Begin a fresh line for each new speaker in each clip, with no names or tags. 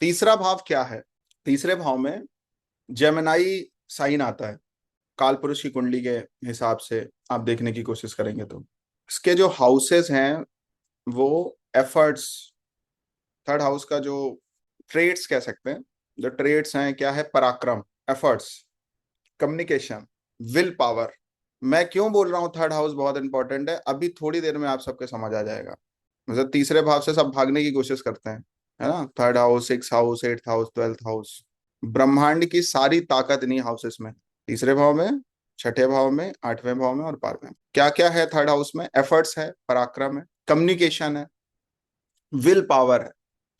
तीसरा भाव क्या है? तीसरे भाव में जेमिनाई साइन आता है। कालपुरुष की कुंडली के हिसाब से आप देखने की कोशिश करेंगे तो इसके जो हाउसेस हैं वो एफर्ट्स, थर्ड हाउस का जो ट्रेड्स कह सकते हैं, जो ट्रेड्स हैं क्या है? पराक्रम, एफर्ट्स, कम्युनिकेशन, विल पावर। मैं क्यों बोल रहा हूँ थर्ड हाउस बहुत इंपॉर्टेंट है, अभी थोड़ी देर में आप सबके समझ आ जाएगा। मतलब तीसरे भाव से सब भागने की कोशिश करते हैं, है ना? Third house, six house, eighth house, twelfth house. ब्रह्मांड की सारी ताकत इन्हीं हाउसेस में, तीसरे भाव में, छठे भाव में, आठवें भाव में और 12वें। क्या क्या है थर्ड हाउस में? एफर्ट्स है, पराक्रम है, कम्युनिकेशन है, विल पावर है,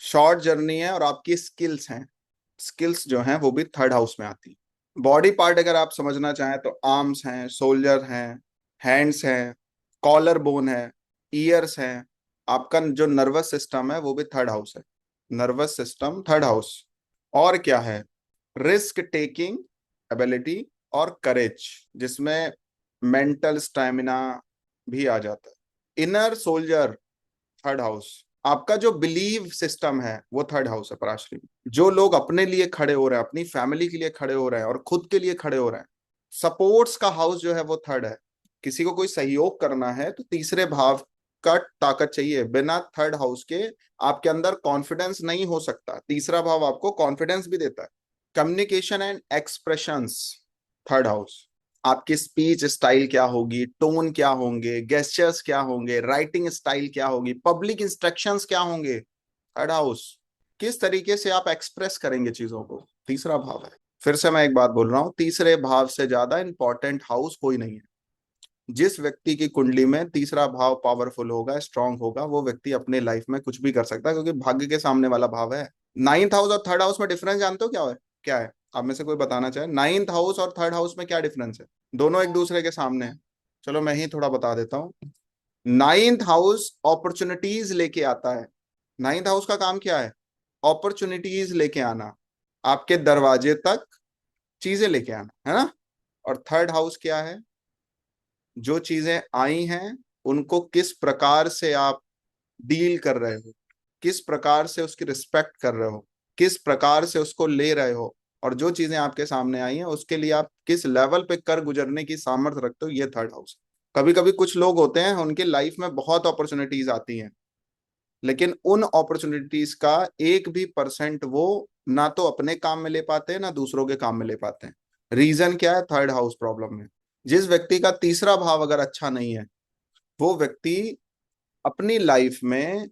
शॉर्ट जर्नी है और आपकी स्किल्स हैं। स्किल्स जो हैं वो भी थर्ड हाउस में आती है। बॉडी पार्ट अगर आप समझना चाहें तो आर्म्स हैं, शोल्डर हैं, हैंड्स हैं, कॉलर बोन है, ईयर्स हैं। आपका जो नर्वस सिस्टम है वो भी थर्ड हाउस है। Nervous system third house. और क्या है? रिस्क टेकिंग एबिलिटी और करेज, जिसमें मेंटल स्टैमिना भी आ जाता है। Inner soldier third house. आपका जो बिलीव सिस्टम है वो थर्ड हाउस है पराश्री में। जो लोग अपने लिए खड़े हो रहे हैं, अपनी फैमिली के लिए खड़े हो रहे हैं और खुद के लिए खड़े हो रहे हैं, सपोर्ट्स का हाउस जो है वो थर्ड है। किसी को कोई सहयोग करना है तो तीसरे भाव का ताकत चाहिए। बिना थर्ड हाउस के आपके अंदर कॉन्फिडेंस नहीं हो सकता। तीसरा भाव आपको कॉन्फिडेंस भी देता है। Communication and expressions third house. आपकी स्पीच स्टाइल क्या होगी, टोन क्या होंगे, गेस्चर्स क्या होंगे, राइटिंग स्टाइल क्या होगी, पब्लिक इंस्ट्रक्शंस क्या होंगे, थर्ड हाउस। किस तरीके से आप एक्सप्रेस करेंगे चीजों को, तीसरा भाव है। फिर से मैं एक बात बोल रहा हूं, तीसरे भाव से ज्यादा इंपॉर्टेंट हाउस कोई नहीं है। जिस व्यक्ति की कुंडली में तीसरा भाव पावरफुल होगा, स्ट्रांग होगा, वो व्यक्ति अपने लाइफ में कुछ भी कर सकता है, क्योंकि भाग्य के सामने वाला भाव है। नाइन्थ हाउस और थर्ड हाउस में डिफरेंस जानते हो क्या है? क्या है? आप में से कोई बताना चाहे, नाइन्थ हाउस और थर्ड हाउस में क्या डिफरेंस है? दोनों एक दूसरे के सामने है। चलो मैं ही थोड़ा बता देता हूँ। नाइन्थ हाउस अपॉर्चुनिटीज लेके आता है। नाइन्थ हाउस का काम क्या है? अपॉर्चुनिटीज लेके आना, आपके दरवाजे तक चीजें लेके आना, है ना? और थर्ड हाउस क्या है? जो चीजें आई हैं उनको किस प्रकार से आप डील कर रहे हो, किस प्रकार से उसकी रिस्पेक्ट कर रहे हो, किस प्रकार से उसको ले रहे हो, और जो चीजें आपके सामने आई हैं उसके लिए आप किस लेवल पे कर गुजरने की सामर्थ्य रखते हो, ये थर्ड हाउस। कभी कभी कुछ लोग होते हैं उनके लाइफ में बहुत अपॉर्चुनिटीज आती हैं, लेकिन उन अपॉर्चुनिटीज का 1% भी वो ना तो अपने काम में ले पाते हैं ना दूसरों के काम में ले पाते हैं। रीजन क्या है? थर्ड हाउस प्रॉब्लम में। जिस व्यक्ति का तीसरा भाव अगर अच्छा नहीं है, वो व्यक्ति अपनी लाइफ में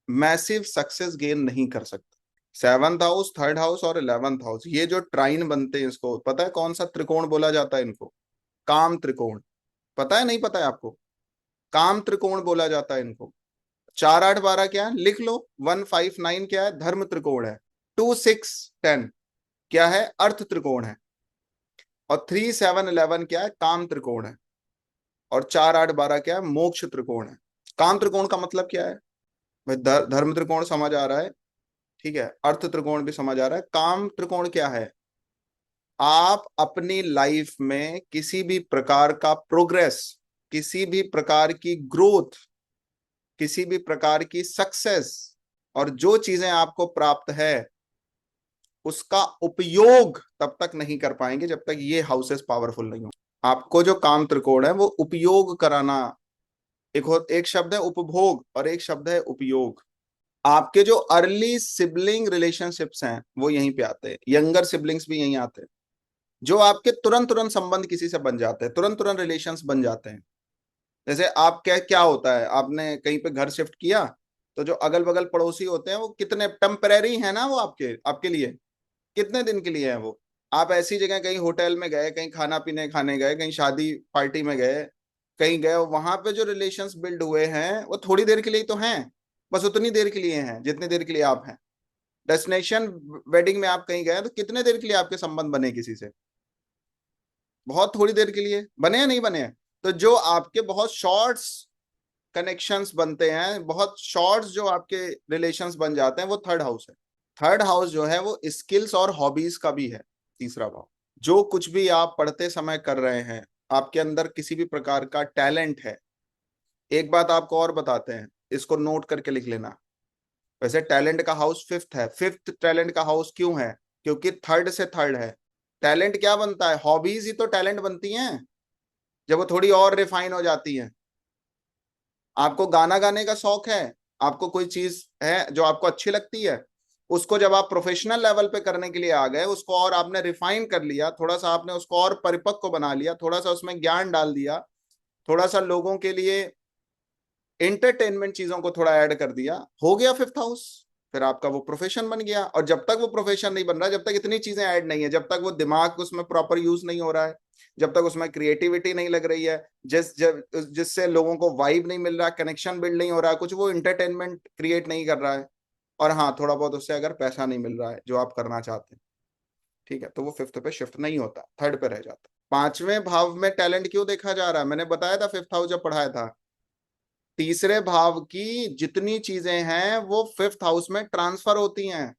मैसिव सक्सेस गेन नहीं कर सकता। सेवंथ हाउस, थर्ड हाउस और 11th हाउस, ये जो ट्राइन बनते हैं, इसको पता है कौन सा त्रिकोण बोला जाता है? इनको काम त्रिकोण। पता है? नहीं पता है आपको? काम त्रिकोण बोला जाता है इनको। 4 8 12 क्या है? लिख लो। 1 5 9 क्या है? धर्म त्रिकोण है। 2 6 10 क्या है? अर्थ त्रिकोण है। और 3 7 11 क्या है? काम त्रिकोण है। और 4 8 12 क्या है? मोक्ष त्रिकोण है। काम त्रिकोण का मतलब क्या है भाई? धर्म त्रिकोण समझ आ रहा है, ठीक है? अर्थ त्रिकोण भी समझ आ रहा है। काम त्रिकोण क्या है? आप अपनी लाइफ में किसी भी प्रकार का प्रोग्रेस, किसी भी प्रकार की ग्रोथ, किसी भी प्रकार की सक्सेस, और जो चीजें आपको प्राप्त है उसका उपयोग तब तक नहीं कर पाएंगे जब तक ये हाउसेस पावरफुल नहीं हो। आपको जो काम त्रिकोण है वो उपयोग कराना। एक शब्द है उपभोग और एक शब्द है उपयोग। आपके जो अर्ली सिबलिंग रिलेशनशिप्स हैं वो यहीं पे आते हैं, यंगर सिबलिंग्स भी यहीं आते हैं। जो आपके तुरंत तुरंत संबंध किसी से बन जाते हैं, तुरंत तुरंत रिलेशंस बन जाते हैं। जैसे आप क्या क्या होता है, आपने कहीं पे घर शिफ्ट किया तो जो अगल बगल पड़ोसी होते हैं वो कितने टेम्परेरी है ना, वो आपके आपके लिए कितने दिन के लिए है वो। आप ऐसी जगह कहीं होटल में गए, कहीं खाना पीने खाने गए, कहीं शादी पार्टी में गए, कहीं गए, वहां पे जो रिलेशंस बिल्ड हुए हैं वो थोड़ी देर के लिए तो हैं, बस उतनी देर के लिए हैं जितनी देर के लिए आप हैं। डेस्टिनेशन वेडिंग में आप कहीं गए तो कितने देर के लिए आपके संबंध बने किसी से? बहुत थोड़ी देर के लिए बने या नहीं बने हैं? तो जो आपके बहुत शॉर्ट्स कनेक्शंस बनते हैं, बहुत शॉर्ट्स जो आपके रिलेशंस बन जाते हैं, वो थर्ड हाउस है। थर्ड हाउस जो है वो स्किल्स और हॉबीज का भी है, तीसरा भाव। जो कुछ भी आप पढ़ते समय कर रहे हैं, आपके अंदर किसी भी प्रकार का टैलेंट है। एक बात आपको और बताते हैं, इसको नोट करके लिख लेना। वैसे टैलेंट का हाउस फिफ्थ है, फिफ्थ टैलेंट का हाउस क्यों है? क्योंकि थर्ड से थर्ड है। टैलेंट क्या बनता है? हॉबीज ही तो टैलेंट बनती हैं जब वो थोड़ी और रिफाइन हो जाती है। आपको गाना गाने का शौक है, आपको कोई चीज है जो आपको अच्छी लगती है, उसको जब आप प्रोफेशनल लेवल पे करने के लिए आ गए, उसको और आपने रिफाइन कर लिया, थोड़ा सा आपने उसको और परिपक्व बना लिया, थोड़ा सा उसमें ज्ञान डाल दिया, थोड़ा सा लोगों के लिए एंटरटेनमेंट चीजों को थोड़ा ऐड कर दिया, हो गया फिफ्थ हाउस। फिर आपका वो प्रोफेशन बन गया। और जब तक वो प्रोफेशन नहीं बन रहा, जब तक इतनी चीजें ऐड नहीं है, जब तक वो दिमाग उसमें प्रॉपर यूज नहीं हो रहा है, जब तक उसमें क्रिएटिविटी नहीं लग रही है, जिससे लोगों को वाइब नहीं मिल रहा, कनेक्शन बिल्ड नहीं हो रहा है, कुछ वो इंटरटेनमेंट क्रिएट नहीं कर रहा है, और हाँ थोड़ा बहुत उससे अगर पैसा नहीं मिल रहा है जो आप करना चाहते हैं, ठीक है, तो वो फिफ्थ पे शिफ्ट नहीं होता, थर्ड पे रह जाता। पांचवें भाव में टैलेंट क्यों देखा जा रहा है? मैंने बताया था फिफ्थ हाउस जब पढ़ाया था, तीसरे भाव की जितनी चीजें हैं वो फिफ्थ हाउस में ट्रांसफर होती हैं।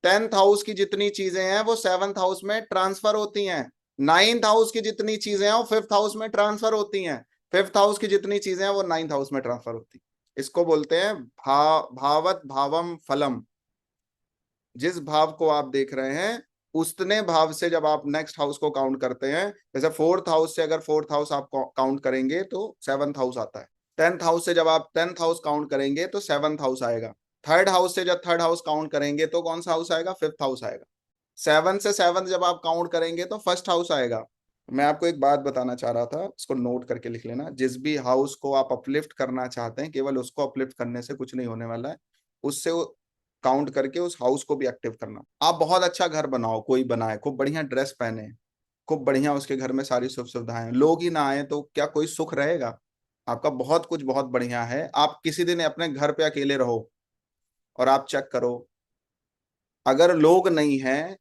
टेंथ हाउस की जितनी चीजें हैं वो सेवंथ हाउस में ट्रांसफर होती हैं। नाइन्थ हाउस की जितनी चीजें हैं वो फिफ्थ हाउस में ट्रांसफर होती हैं। फिफ्थ हाउस की जितनी चीजें हैं वो नाइन्थ हाउस में ट्रांसफर होती हैं। इसको बोलते हैं भावत भावम फलम। जिस भाव को आप देख रहे हैं उतने भाव से जब आप नेक्स्ट हाउस को काउंट करते हैं, जैसे फोर्थ हाउस से अगर फोर्थ हाउस आप काउंट करेंगे तो सेवंथ हाउस आता है। टेंथ हाउस से जब आप टेंथ हाउस काउंट करेंगे तो सेवंथ हाउस आएगा। थर्ड हाउस से जब थर्ड हाउस काउंट करेंगे तो कौन सा हाउस आएगा? फिफ्थ हाउस आएगा। सेवन से सेवन जब आप काउंट करेंगे तो फर्स्ट हाउस आएगा। मैं आपको एक बात बताना चाह रहा था, इसको नोट करके लिख लेना। जिस भी हाउस को आप अपलिफ्ट करना चाहते हैं, केवल उसको अपलिफ्ट करने से कुछ नहीं होने वाला है, उससे काउंट करके उस हाउस को भी एक्टिव करना। आप बहुत अच्छा घर बनाओ, कोई बनाए, खूब बढ़िया ड्रेस पहने, खूब बढ़िया उसके घर में सारी सुख सुविधाएं, लोग ही ना आए तो क्या कोई सुख रहेगा? आपका बहुत कुछ बहुत बढ़िया है, आप किसी दिन अपने घर पे अकेले रहो और आप चेक करो, अगर लोग नहीं हैं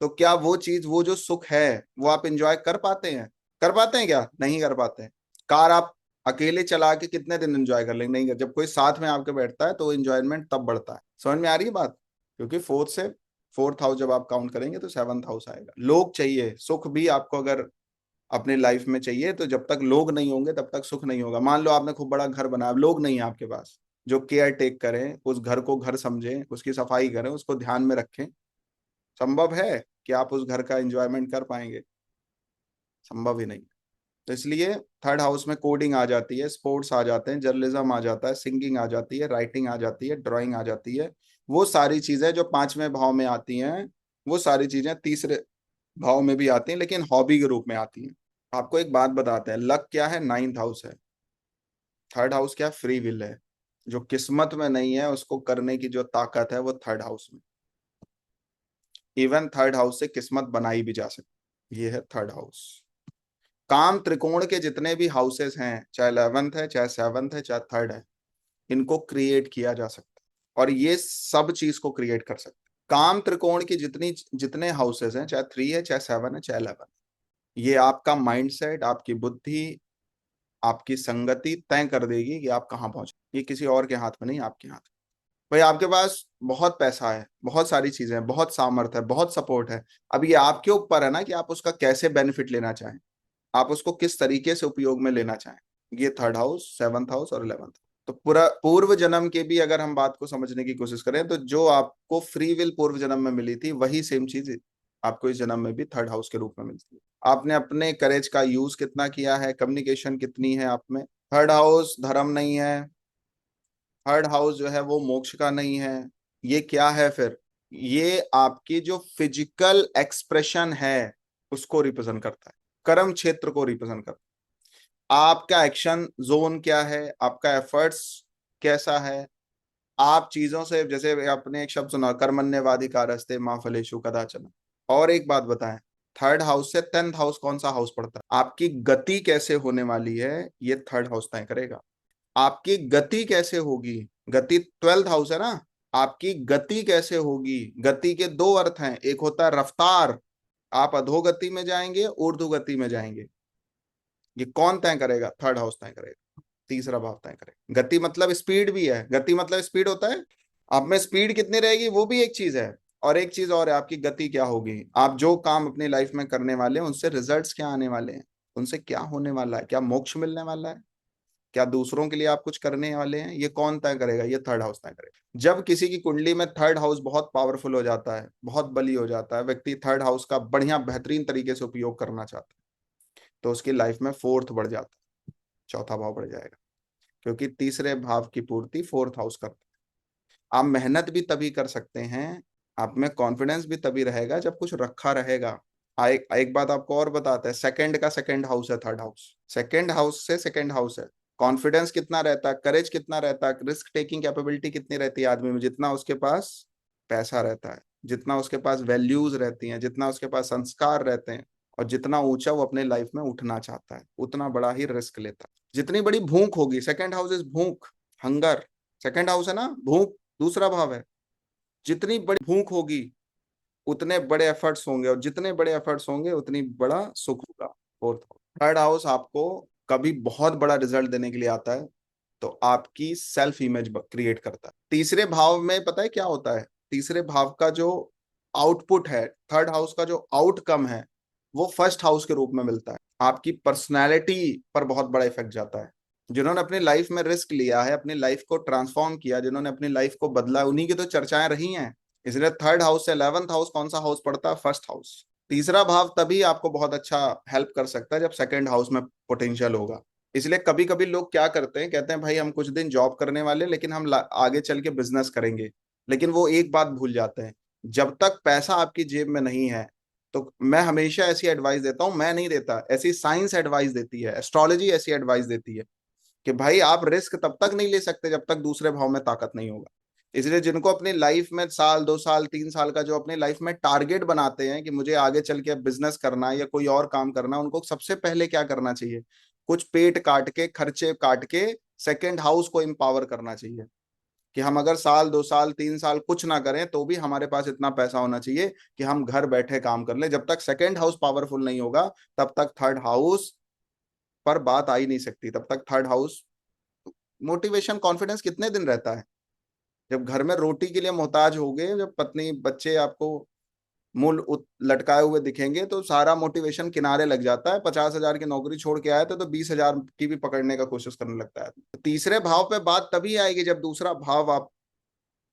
तो क्या वो चीज, वो जो सुख है वो आप इंजॉय कर पाते हैं? कर पाते हैं क्या? नहीं कर पाते हैं। कार आप अकेले चला के कितने दिन एंजॉय कर लेंगे? नहीं कर। जब कोई साथ में आपके बैठता है तो एंजॉयमेंट तब बढ़ता है। समझ में आ रही है बात? क्योंकि फोर्थ हाउस जब आप काउंट करेंगे तो सेवंथ हाउस आएगा। लोग चाहिए, सुख भी आपको अगर अपने लाइफ में चाहिए तो जब तक लोग नहीं होंगे तब तक सुख नहीं होगा। मान लो आपने खूब बड़ा घर बनाया, लोग नहीं है आपके पास जो केयर टेक करें, उस घर को घर समझें, उसकी सफाई करें, उसको ध्यान में रखें, संभव है कि आप उस घर का एंजॉयमेंट कर पाएंगे? संभव ही नहीं। तो इसलिए थर्ड हाउस में कोडिंग आ जाती है, स्पोर्ट्स आ जाते हैं, जर्नलिज्म आ जाता है, सिंगिंग आ जाती है, राइटिंग आ जाती है, ड्राइंग आ जाती है। वो सारी चीजें जो पांचवें भाव में आती हैं, वो सारी चीजें तीसरे भाव में भी आती हैं, लेकिन हॉबी के रूप में आती हैं। आपको एक बात बताते हैं, लक क्या है? नाइन्थ हाउस है। थर्ड हाउस क्या? फ्री विल है। जो किस्मत में नहीं है उसको करने की जो ताकत है वो थर्ड हाउस में। इवन थर्ड हाउस से किस्मत बनाई भी जा सकती, ये है थर्ड हाउस। काम त्रिकोण के जितने भी हाउसेस हैं, चाहे 11th है, चाहे 7th है, चाहे थर्ड है, इनको क्रिएट किया जा सकता है और ये सब चीज को क्रिएट कर सकते हैं। काम त्रिकोण की जितनी जितने हाउसेस हैं, चाहे 3 है, चाहे 7 है, चाहे 11, ये आपका माइंडसेट, आपकी बुद्धि, आपकी संगति तय कर देगी कि आप कहाँ पहुंचे। ये किसी और के हाथ में नहीं, आपके हाथ में। भाई आपके पास बहुत पैसा है, बहुत सारी चीजें हैं, बहुत सामर्थ्य है, बहुत सपोर्ट है, अब ये आपके ऊपर है ना कि आप उसका कैसे बेनिफिट लेना चाहें, आप उसको किस तरीके से उपयोग में लेना चाहें। ये थर्ड हाउस, सेवंथ हाउस और 11th। तो पूरा पूर्व जन्म के भी अगर हम बात को समझने की कोशिश करें तो जो आपको फ्री विल पूर्व जन्म में मिली थी, वही सेम चीज आपको इस जन्म में भी थर्ड हाउस के रूप में मिलती है। आपने अपने करेज का यूज कितना किया है, कम्युनिकेशन कितनी है आप में। थर्ड हाउस धर्म नहीं है, थर्ड हाउस जो है वो मोक्ष का नहीं है। ये क्या है फिर? ये आपकी जो फिजिकल एक्सप्रेशन है उसको रिप्रेजेंट करता है, कर्म क्षेत्र को रिप्रेजेंट करता है। आपका एक्शन जोन क्या है, आपका एफर्ट्स कैसा है, आप चीजों से, जैसे आपने एक शब्द सुना, कर्मण्यवाधिकारस्ते माँ फलेषु कदाचन। और एक बात बताएं, थर्ड हाउस से 10th हाउस कौन सा हाउस पड़ता है? आपकी गति कैसे होने वाली है ये थर्ड हाउस तय करेगा। आपकी गति कैसे होगी? गति 12th हाउस है ना। आपकी गति कैसे होगी? गति के दो अर्थ हैं, एक होता है रफ्तार, आप अधोगति में जाएंगे, ऊर्ध्व गति में जाएंगे। ये कौन तय करेगा? थर्ड हाउस तय करेगा, तीसरा भाव तय करेगा। गति मतलब स्पीड भी है, गति मतलब स्पीड होता है। आप में स्पीड कितनी रहेगी वो भी एक चीज है, और एक चीज और है, आपकी गति क्या होगी। आप जो काम अपनी लाइफ में करने वाले हैं उनसे रिजल्ट्स क्या आने वाले हैं, उनसे क्या होने वाला है, क्या मोक्ष मिलने वाला है, क्या दूसरों के लिए आप कुछ करने वाले हैं, ये कौन तय करेगा? ये थर्ड हाउस तय करेगा। जब किसी की कुंडली में थर्ड हाउस बहुत पावरफुल हो जाता है, बहुत बली हो जाता है, व्यक्ति थर्ड हाउस का बढ़िया बेहतरीन तरीके से उपयोग करना चाहता है, तो उसकी लाइफ में फोर्थ बढ़ जाता है, चौथा भाव बढ़ जाएगा, क्योंकि तीसरे भाव की पूर्ति फोर्थ हाउस करता है। आप मेहनत भी तभी कर सकते हैं, आप में कॉन्फिडेंस भी तभी रहेगा जब कुछ रखा रहेगा। एक बात आपको और बताते हैं, सेकंड का सेकंड हाउस है थर्ड हाउस, सेकंड हाउस से सेकंड हाउस है। कॉन्फिडेंस कितना रहता है, करेज कितना रहता है, रिस्क टेकिंग कैपेबिलिटी कितनी रहती है आदमी में, जितना उसके पास पैसा रहता है, जितना उसके पास वैल्यूज रहती हैं, जितना उसके पास संस्कार रहते हैं, और जितना ऊंचा वो अपने लाइफ में उठना चाहता है, उतना बड़ा ही रिस्क लेता है। जितनी बड़ी भूख होगी, सेकंड हाउस इज भूख, हंगर, सेकंड हाउस है ना, भूख दूसरा भाव है। जितनी बड़ी भूख होगी उतने बड़े एफर्ट्स होंगे, और जितने बड़े एफर्ट्स होंगे उतनी बड़ा सुख होगा। फोर्थ थर्ड हाउस आपको कभी बहुत बड़ा रिजल्ट देने के लिए आता है, तो आपकी सेल्फ इमेज क्रिएट करता है। तीसरे भाव में पता है क्या होता है, तीसरे भाव का जो आउटपुट है, थर्ड हाउस का जो आउटकम है, वो फर्स्ट हाउस के रूप में मिलता है। आपकी पर्सनैलिटी पर बहुत बड़ा इफेक्ट जाता है। जिन्होंने अपनी लाइफ में रिस्क लिया है, अपनी लाइफ को ट्रांसफॉर्म किया, जिन्होंने अपनी लाइफ को बदला, उन्हीं की तो चर्चाएं रही हैं। इसलिए थर्ड हाउस से 11th हाउस कौन सा हाउस पड़ता है? First house. तीसरा भाव तभी आपको बहुत अच्छा हेल्प कर सकता है जब सेकंड हाउस में पोटेंशियल होगा। इसलिए कभी कभी लोग क्या करते हैं, कहते हैं भाई हम कुछ दिन जॉब करने वाले, लेकिन हम आगे चल के बिजनेस करेंगे। लेकिन वो एक बात भूल जाते हैं, जब तक पैसा आपकी जेब में नहीं है, तो मैं हमेशा ऐसी एडवाइस देता हूं, मैं नहीं देता, ऐसी साइंस एडवाइस देती है, एस्ट्रोलॉजी ऐसी एडवाइस देती है कि भाई आप रिस्क तब तक नहीं ले सकते जब तक दूसरे भाव में ताकत नहीं होगा। इसलिए जिनको अपनी लाइफ में साल 2 साल 3 साल का जो अपनी लाइफ में टारगेट बनाते हैं कि मुझे आगे चल के बिजनेस करना है या कोई और काम करना है, उनको सबसे पहले क्या करना चाहिए, कुछ पेट काट के, खर्चे काट के सेकेंड हाउस को एम्पावर करना चाहिए कि हम अगर साल 2 साल 3 साल कुछ ना करें तो भी हमारे पास इतना पैसा होना चाहिए कि हम घर बैठे काम कर ले। जब तक सेकेंड हाउस पावरफुल नहीं होगा तब तक थर्ड हाउस पर बात आ ही नहीं सकती। तब तक थर्ड हाउस, मोटिवेशन कॉन्फिडेंस कितने दिन रहता है? जब घर में रोटी के लिए मोहताज होगे, जब पत्नी बच्चे आपको लटकाए हुए दिखेंगे, तो सारा मोटिवेशन किनारे लग जाता है। 50,000 की नौकरी छोड़ के आए तो 20,000 की भी पकड़ने का कोशिश करने लगता है। तो तीसरे भाव पे बात तभी आएगी जब दूसरा भाव आप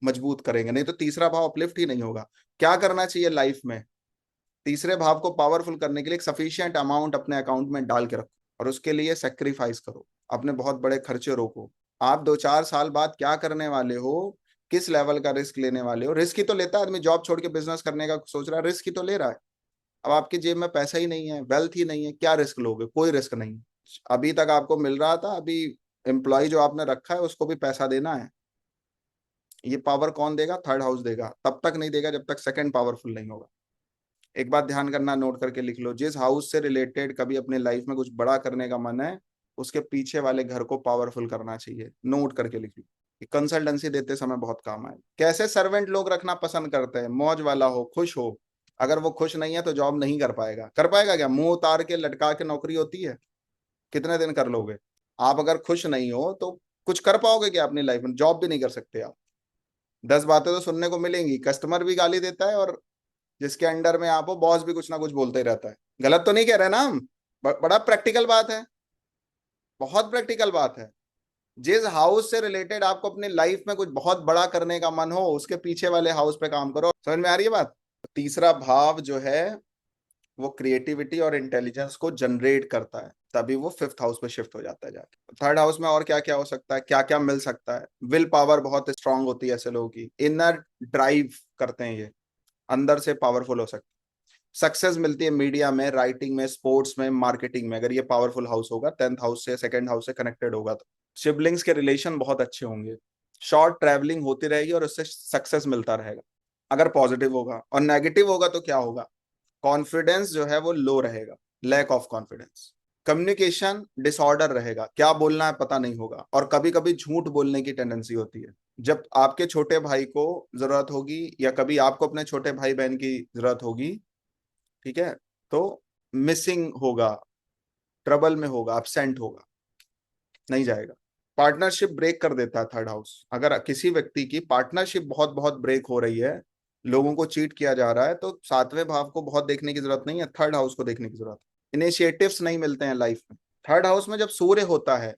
मजबूत करेंगे, नहीं तो तीसरा भाव अपलिफ्ट ही नहीं होगा। क्या करना चाहिए लाइफ में? तीसरे भाव को पावरफुल करने के लिए एक सफिशियंट अमाउंट अपने अकाउंट में डाल के रखो, और उसके लिए सेक्रीफाइस करो, अपने बहुत बड़े खर्चे रोको। आप 2-4 साल बाद क्या करने वाले हो, किस लेवल का रिस्क लेने वाले हो? रिस्क ही तो लेता है आदमी, जॉब छोड़ के बिजनेस करने का सोच रहा है, रिस्क ही तो ले रहा है। अब आपकी जेब में पैसा ही नहीं है, वेल्थ ही नहीं है, क्या रिस्क लोगे? कोई रिस्क नहीं। अभी तक आपको मिल रहा था, अभी एम्प्लॉय जो आपने रखा है उसको भी पैसा देना है। ये पावर कौन देगा? थर्ड हाउस देगा। तब तक नहीं देगा जब तक सेकंड पावरफुल नहीं होगा। एक बात ध्यान करना, नोट करके लिख लो, जिस हाउस से रिलेटेड कभी अपने लाइफ में कुछ बड़ा करने का मन है, उसके पीछे वाले घर को पावरफुल करना चाहिए। नोट करके लिख लो, कंसल्टेंसी देते समय बहुत काम आए। कैसे सर्वेंट लोग रखना पसंद करते हैं? मौज वाला हो, खुश हो। अगर वो खुश नहीं है तो जॉब नहीं कर पाएगा। कर पाएगा क्या? मुंह उतार के लटका के नौकरी होती है, कितने दिन कर लोगे? आप अगर खुश नहीं हो तो कुछ कर पाओगे क्या अपनी लाइफ में? जॉब भी नहीं कर सकते आप। 10 बातें तो सुनने को मिलेंगी, कस्टमर भी गाली देता है, और जिसके अंडर में आप हो बॉस भी कुछ ना कुछ बोलते ही रहता है। गलत तो नहीं कह रहे ना हम? बड़ा प्रैक्टिकल बात है, बहुत प्रैक्टिकल बात है। जिस हाउस से रिलेटेड आपको अपनी लाइफ में कुछ बहुत बड़ा करने का मन हो, उसके पीछे वाले हाउस पे काम करो। समझ में आ रही है बात? तीसरा भाव जो है वो क्रिएटिविटी और इंटेलिजेंस को जनरेट करता है, तभी वो फिफ्थ हाउस पे शिफ्ट हो जाता है जाके। थर्ड हाउस में और क्या क्या हो सकता है, क्या क्या मिल सकता है? विल पावर बहुत स्ट्रांग होती है ऐसे लोगों की, इनर ड्राइव करते हैं ये, अंदर से पावरफुल हो सकते हैं। सक्सेस मिलती है मीडिया में, राइटिंग में, स्पोर्ट्स में, मार्केटिंग में, अगर ये पावरफुल हाउस होगा, 10th हाउस से सेकंड हाउस से कनेक्टेड होगा तो। सिबलिंग्स के रिलेशन बहुत अच्छे होंगे, शॉर्ट ट्रैवलिंग होती रहेगी और उससे सक्सेस मिलता रहेगा अगर पॉजिटिव होगा। और नेगेटिव होगा तो क्या होगा? कॉन्फिडेंस जो है वो लो रहेगा, lack of confidence. Communication disorder रहेगा, क्या बोलना है पता नहीं होगा, और कभी कभी झूठ बोलने की टेंडेंसी होती है। जब आपके छोटे भाई को जरूरत होगी, या कभी आपको अपने छोटे भाई बहन की जरूरत होगी, ठीक है, तो मिसिंग होगा, ट्रबल में होगा, अपसेंट होगा, नहीं जाएगा। पार्टनरशिप ब्रेक कर देता है थर्ड हाउस। अगर किसी व्यक्ति की पार्टनरशिप बहुत बहुत ब्रेक हो रही है, लोगों को चीट किया जा रहा है, तो सातवें भाव को बहुत देखने की जरूरत नहीं है, थर्ड हाउस को देखने की जरूरत है। इनिशिएटिव्स नहीं मिलते हैं लाइफ में। थर्ड हाउस में जब सूर्य होता है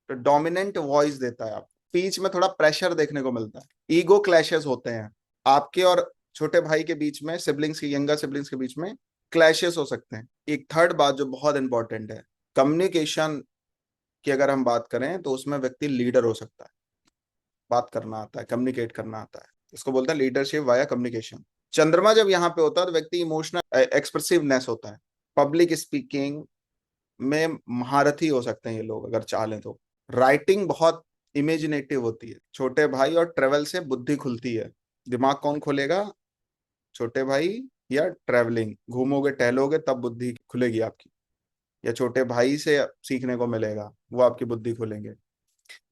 तो डोमिनेंट वॉइस देता है आपको, स्पीच में थोड़ा प्रेशर देखने को मिलता है, ईगो क्लैशेस होते हैं आपके और छोटे भाई के बीच में, सिबलिंग्स के, यंगर सिबलिंग्स के बीच में क्लैशेस हो सकते हैं। एक थर्ड बात जो बहुत इंपॉर्टेंट है, कम्युनिकेशन की अगर हम बात करें तो उसमें व्यक्ति लीडर हो सकता है, बात करना आता है, कम्युनिकेट करना आता है, इसको बोलते हैं लीडरशिप वाया कम्युनिकेशन। चंद्रमा जब यहाँ पे होता है तो व्यक्ति इमोशनल एक्सप्रेसिवनेस होता है, पब्लिक स्पीकिंग में महारथी हो सकते हैं ये लोग अगर चाहें तो। राइटिंग बहुत इमेजिनेटिव होती है, छोटे भाई और ट्रेवल से बुद्धि खुलती है। दिमाग कौन खोलेगा, छोटे भाई या ट्रेवलिंग, घूमोगे टहलोगे तब बुद्धि खुलेगी आपकी, या छोटे भाई से सीखने को मिलेगा, वो आपकी बुद्धि खोलेंगे।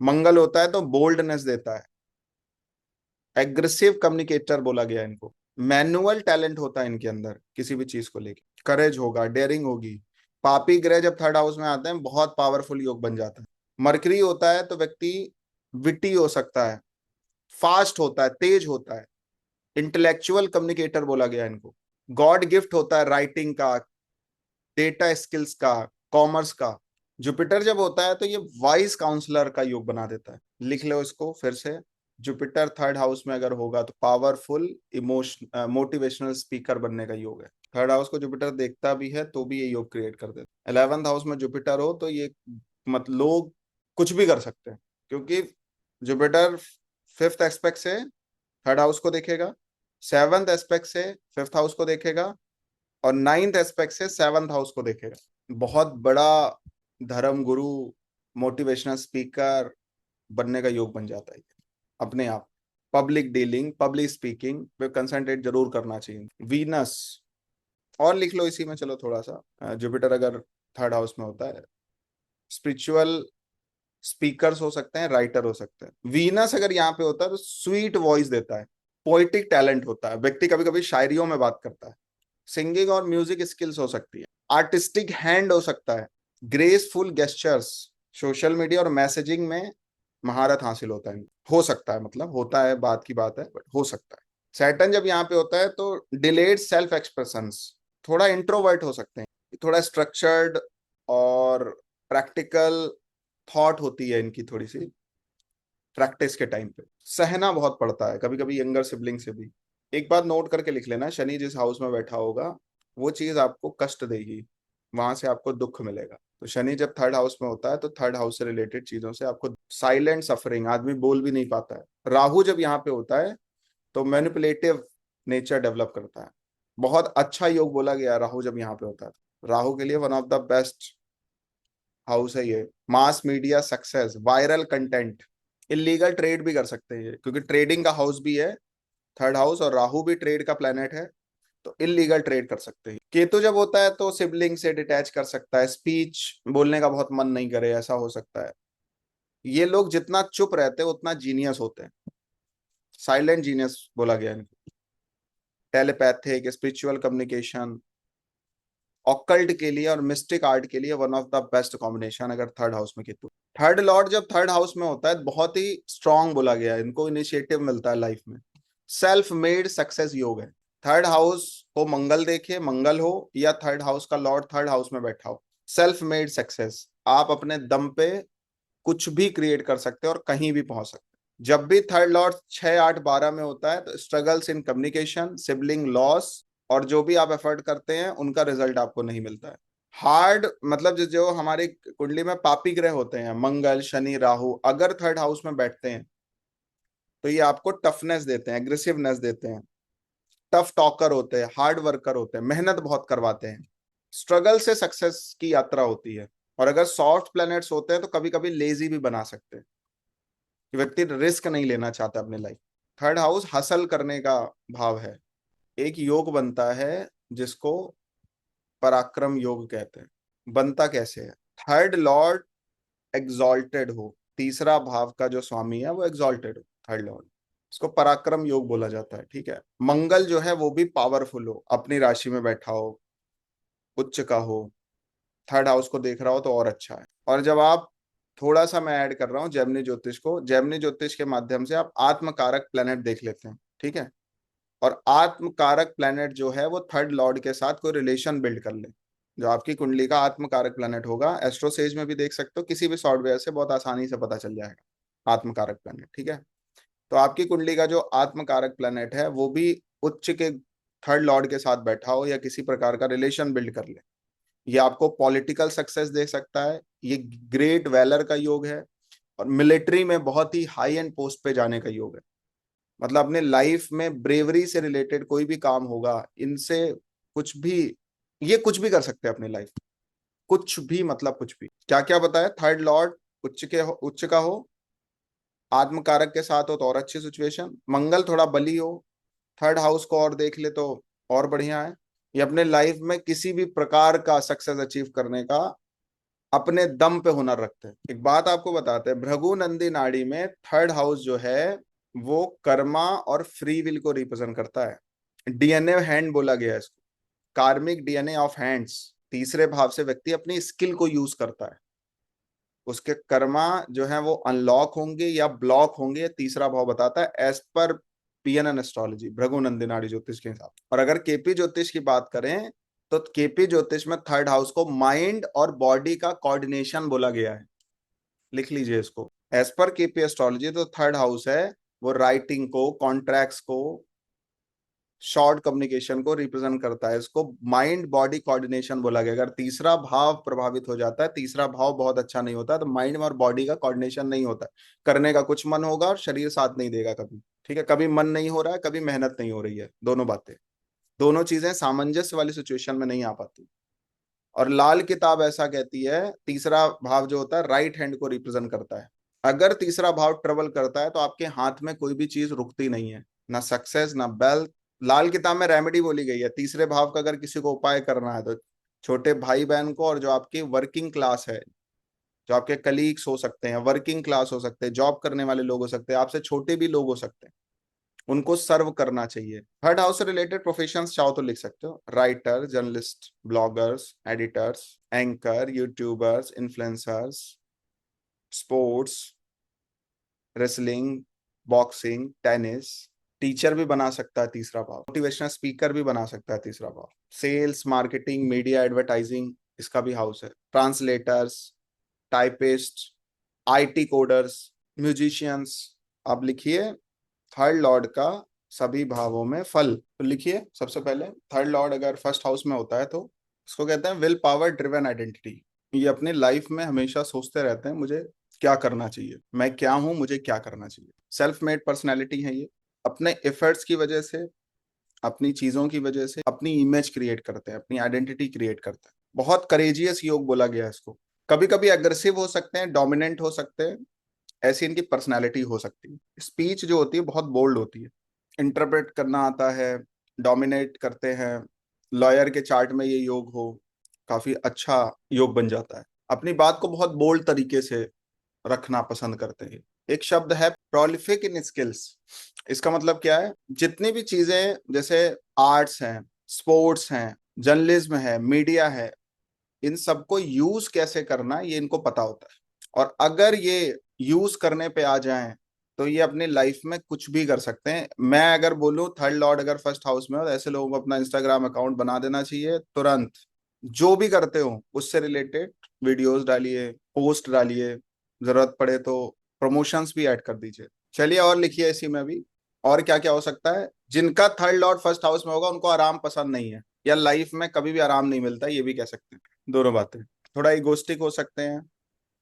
मंगल होता है तो बोल्डनेस देता है, एग्रेसिव कम्युनिकेटर बोला गया है इनको। मैनुअल टैलेंट होता है इनके अंदर किसी भी चीज को लेके, करेज होगा, डेयरिंग होगी। पापी ग्रह जब थर्ड हाउस में आते हैं बहुत पावरफुल योग बन जाता है। मरकरी होता है तो व्यक्ति विटी हो सकता है, फास्ट होता है, तेज होता है, इंटेलेक्चुअल कम्युनिकेटर बोला गया है इनको। गॉड गिफ्ट होता है राइटिंग का, डेटा स्किल्स का, कॉमर्स का। जुपिटर जब होता है तो ये वाइज काउंसलर का योग बना देता है, लिख लो इसको फिर से। जुपिटर थर्ड हाउस में अगर होगा तो पावरफुल इमोशन मोटिवेशनल स्पीकर बनने का योग है। थर्ड हाउस को जुपिटर देखता भी है तो भी ये योग क्रिएट कर देता है। 11th हाउस में जुपिटर हो तो ये मतलब लोग कुछ भी कर सकते हैं, क्योंकि जुपिटर फिफ्थ एस्पेक्ट से थर्ड हाउस को देखेगा, सेवंथ एस्पेक्ट से फिफ्थ हाउस को देखेगा, और नाइन्थ एस्पेक्ट से सेवंथ हाउस को देखेगा। बहुत बड़ा धर्म गुरु, मोटिवेशनल स्पीकर बनने का योग बन जाता है अपने आप। पब्लिक डीलिंग, पब्लिक स्पीकिंग पे कंसंट्रेट जरूर करना चाहिए। वीनस और लिख लो इसी में, चलो थोड़ा सा, जुपिटर अगर थर्ड हाउस में होता है, स्पिरिचुअल स्पीकर्स हो सकते हैं, राइटर हो सकते हैं। वीनस अगर यहाँ पे होता है तो स्वीट वॉइस देता है, पोइटिक टैलेंट होता है, व्यक्ति कभी कभी शायरियों में बात करता है। सिंगिंग और म्यूजिक स्किल्स हो सकती है, आर्टिस्टिक हैंड हो सकता है, ग्रेसफुल गेस्चर्स, सोशल मीडिया और मैसेजिंग में महारत हासिल होता है, हो सकता है, मतलब होता है बात की बात है, बट हो सकता है। सैटर्न जब यहाँ पे होता है तो डिलेड सेल्फ एक्सप्रेशंस, थोड़ा इंट्रोवर्ट हो सकते हैं, थोड़ा स्ट्रक्चर्ड और प्रैक्टिकल थॉट होती है इनकी थोड़ी सी, प्रैक्टिस के टाइम पे सहना बहुत पड़ता है कभी कभी यंगर सिबलिंग से भी। एक बात नोट करके लिख लेना, शनि जिस हाउस में बैठा होगा वो चीज आपको कष्ट देगी, वहां से आपको दुख मिलेगा। तो शनि जब थर्ड हाउस में होता है तो थर्ड हाउस से रिलेटेड चीजों से आपको साइलेंट सफरिंग, आदमी बोल भी नहीं पाता है। राहु जब यहाँ पे होता है तो मैनिपुलेटिव नेचर डेवलप करता है। बहुत अच्छा योग बोला गया राहु जब यहाँ पे होता है, राहु के लिए one of the best house है ये। Mass media success, viral content, illegal trade भी कर सकते हैं ये, क्योंकि ट्रेडिंग का हाउस भी है थर्ड हाउस, और राहु भी ट्रेड का प्लेनेट है, तो इलीगल ट्रेड कर सकते हैं। केतु जब होता है तो सिबलिंग से डिटैच कर सकता है, स्पीच बोलने का बहुत मन नहीं करे, ऐसा हो सकता है। ये लोग जितना चुप रहते हैं उतना जीनियस होते हैं, साइलेंट जीनियस बोला गया है इनको। टेलीपैथिक, स्पिरिचुअल कम्युनिकेशन, ऑकल्ट के लिए और मिस्टिक आर्ट के लिए one of the best combination अगर थर्ड हाउस में केतु। थर्ड लॉर्ड जब थर्ड हाउस में होता है बहुत ही स्ट्रांग बोला गया है, इनको इनिशिएटिव मिलता है लाइफ में, सेल्फ मेड सक्सेस योग है। थर्ड हाउस को मंगल देखे, मंगल हो या थर्ड हाउस का लॉर्ड थर्ड हाउस में बैठा हो, सेल्फ मेड सक्सेस, आप अपने दम पे कुछ भी क्रिएट कर सकते हैं और कहीं भी पहुंच सकते हैं। जब भी थर्ड लॉर्ड 6 8 12 में होता है तो struggles in communication, sibling loss, और जो भी आप एफर्ट करते हैं उनका रिजल्ट आपको नहीं मिलता है। हार्ड मतलब जो हमारी कुंडली में पापी ग्रह होते हैं, मंगल शनि राहु अगर थर्ड हाउस में बैठते हैं तो ये आपको टफनेस देते हैं, एग्रेसिवनेस देते हैं, टफ टॉकर होते हैं, हार्ड वर्कर होते हैं, मेहनत बहुत करवाते हैं, स्ट्रगल से सक्सेस की यात्रा होती है। और अगर सॉफ्ट प्लैनेट्स होते हैं तो कभी कभी लेजी भी बना सकते हैं, कि व्यक्ति रिस्क नहीं लेना चाहता अपने लाइफ। थर्ड हाउस हसल करने का भाव है। एक योग बनता है जिसको पराक्रम योग कहते हैं। बनता कैसे है, थर्ड लॉर्ड एग्जॉल्टेड हो, तीसरा भाव का जो स्वामी है वो एग्जॉल्टेड हो, थर्ड लॉर्ड, इसको पराक्रम योग बोला जाता है। ठीक है, मंगल जो है वो भी पावरफुल हो, अपनी राशि में बैठा हो, उच्च का हो, थर्ड हाउस को देख रहा हो तो और अच्छा है। और जब आप, थोड़ा सा मैं ऐड कर रहा हूँ जेमिनी ज्योतिष को, जेमिनी ज्योतिष के माध्यम से आप आत्मकारक प्लेनेट देख लेते हैं, ठीक है, और आत्मकारक प्लेनेट जो है वो थर्ड लॉर्ड के साथ कोई रिलेशन बिल्ड कर ले, जो आपकी कुंडली का आत्मकारक प्लैनेट होगा, एस्ट्रोसेज में भी देख सकते हो, किसी भी सॉफ्टवेयर से बहुत आसानी से पता चल जाएगा आत्मकारक प्लैनेट, ठीक है। तो आपकी कुंडली का जो आत्मकारक प्लैनेट है वो भी उच्च के थर्ड लॉर्ड के साथ बैठा हो या किसी प्रकार का रिलेशन बिल्ड कर ले, ये आपको पॉलिटिकल सक्सेस दे सकता है, ये ग्रेट वैलर का योग है, और मिलिट्री में बहुत ही हाई एंड पोस्ट पे जाने का योग है। मतलब अपने लाइफ में ब्रेवरी से रिलेटेड कोई भी काम होगा, इनसे कुछ भी, ये कुछ भी कर सकते हैं अपनी लाइफ, कुछ भी, मतलब कुछ भी। क्या क्या बताया, थर्ड लॉर्ड उच्च का हो, आत्मकारक के साथ हो तो और अच्छी सिचुएशन, मंगल थोड़ा बली हो, थर्ड हाउस को और देख ले तो और बढ़िया है। ये अपने लाइफ में किसी भी प्रकार का सक्सेस अचीव करने का अपने दम पे हुनर रखते हैं। एक बात आपको बताते हैं, भृगु नंदी नाड़ी में थर्ड हाउस जो है वो कर्मा और फ्री विल को रिप्रेजेंट करता है। डीएनए हैंड बोला गया है इसको, कार्मिक डीएनए ऑफ हैंड्स। तीसरे भाव से व्यक्ति अपनी स्किल को यूज करता है, उसके कर्मा जो है वो अनलॉक होंगे या ब्लॉक होंगे, ये तीसरा भाव बताता है as per PNN astrology, Bhrigu नंदिनाड़ी ज्योतिष के हिसाब। और अगर केपी ज्योतिष की बात करें तो केपी ज्योतिष में थर्ड हाउस को माइंड और बॉडी का कोऑर्डिनेशन बोला गया है, लिख लीजिए इसको। एज पर केपी एस्ट्रोलॉजी तो थर्ड हाउस है वो राइटिंग को, कॉन्ट्रैक्ट्स को, शॉर्ट कम्युनिकेशन को रिप्रेजेंट करता है। इसको माइंड बॉडी कोऑर्डिनेशन बोला गया। अगर तीसरा भाव प्रभावित हो जाता है, तीसरा भाव बहुत अच्छा नहीं होता, तो माइंड और बॉडी का कोऑर्डिनेशन नहीं होता, करने का कुछ मन होगा और शरीर साथ नहीं देगा कभी, ठीक है। कभी मन नहीं हो रहा है, कभी मेहनत नहीं हो रही है, दोनों बातें, दोनों चीजें सामंजस्य वाली सिचुएशन में नहीं आ पाती। और लाल किताब ऐसा कहती है, तीसरा भाव जो होता है राइट हैंड को रिप्रेजेंट करता है। अगर तीसरा भाव ट्रेवल करता है तो आपके हाथ में कोई भी चीज रुकती नहीं है, ना सक्सेस ना वेल्थ। लाल किताब में रेमेडी बोली गई है तीसरे भाव का, अगर किसी को उपाय करना है तो छोटे भाई बहन को, और जो आपकी वर्किंग क्लास है, जो आपके कलीग्स हो सकते हैं, वर्किंग क्लास हो सकते हैं, जॉब करने वाले लोग हो सकते हैं, आपसे छोटे भी लोग हो सकते हैं, उनको सर्व करना चाहिए। थर्ड हाउस से रिलेटेड प्रोफेशंस चाहो तो लिख सकते हो, writer, journalist, bloggers, editors, anchor, YouTubers, influencers, sports, wrestling, boxing, tennis. Teacher भी बना सकता है तीसरा भाव, मोटिवेशनल स्पीकर भी बना सकता है तीसरा भाव, सेल्स, मार्केटिंग, मीडिया, एडवर्टाइजिंग, इसका भी हाउस है, translators, typist, IT coders, musicians. अब लिखिए थर्ड लॉर्ड का सभी भावों में फल। तो लिखिए सबसे पहले, थर्ड लॉर्ड अगर फर्स्ट हाउस में होता है तो इसको कहते हैं विल पावर ड्रिवन आइडेंटिटी। ये अपनी लाइफ में हमेशा सोचते रहते हैं मुझे क्या करना चाहिए, मैं क्या हूं, मुझे क्या करना चाहिए। सेल्फ मेड पर्सनैलिटी है ये, अपने एफर्ट्स की वजह से, अपनी चीजों की वजह से अपनी इमेज क्रिएट करते हैं, अपनी आइडेंटिटी क्रिएट करते हैं। बहुत करेजियस योग बोला गया है इसको। कभी कभी अग्रेसिव हो सकते हैं, डोमिनेंट हो सकते हैं, ऐसी इनकी पर्सनैलिटी हो सकती है। स्पीच जो होती है बहुत बोल्ड होती है, इंटरप्रेट करना आता है, डोमिनेट करते हैं। लॉयर के चार्ट में ये योग हो, काफी अच्छा योग बन जाता है। अपनी बात को बहुत बोल्ड तरीके से रखना पसंद करते हैं। एक शब्द है प्रोलिफिक इन स्किल्स। इसका मतलब क्या है, जितनी भी चीजें जैसे आर्ट्स हैं, स्पोर्ट्स हैं, जर्नलिज्म है, मीडिया है, इन सबको यूज कैसे करना ये इनको पता होता है। और अगर ये यूज करने पे आ जाएं तो ये अपनी लाइफ में कुछ भी कर सकते हैं। मैं अगर बोलूं थर्ड लॉर्ड अगर फर्स्ट हाउस में हो तो ऐसे लोगों को अपना इंस्टाग्राम अकाउंट बना देना चाहिए तुरंत। जो भी करते हो उससे रिलेटेड वीडियोस डालिए, पोस्ट डालिए, जरूरत पड़े तो प्रमोशंस भी ऐड कर दीजिए। चलिए और लिखिए इसी में भी, और क्या क्या हो सकता है। जिनका थर्ड लॉर्ड फर्स्ट हाउस में होगा उनको आराम पसंद नहीं है, या लाइफ में कभी भी आराम नहीं मिलता, ये भी कह सकते हैं। दोनों बातें, थोड़ा इगोस्टिक हो सकते हैं,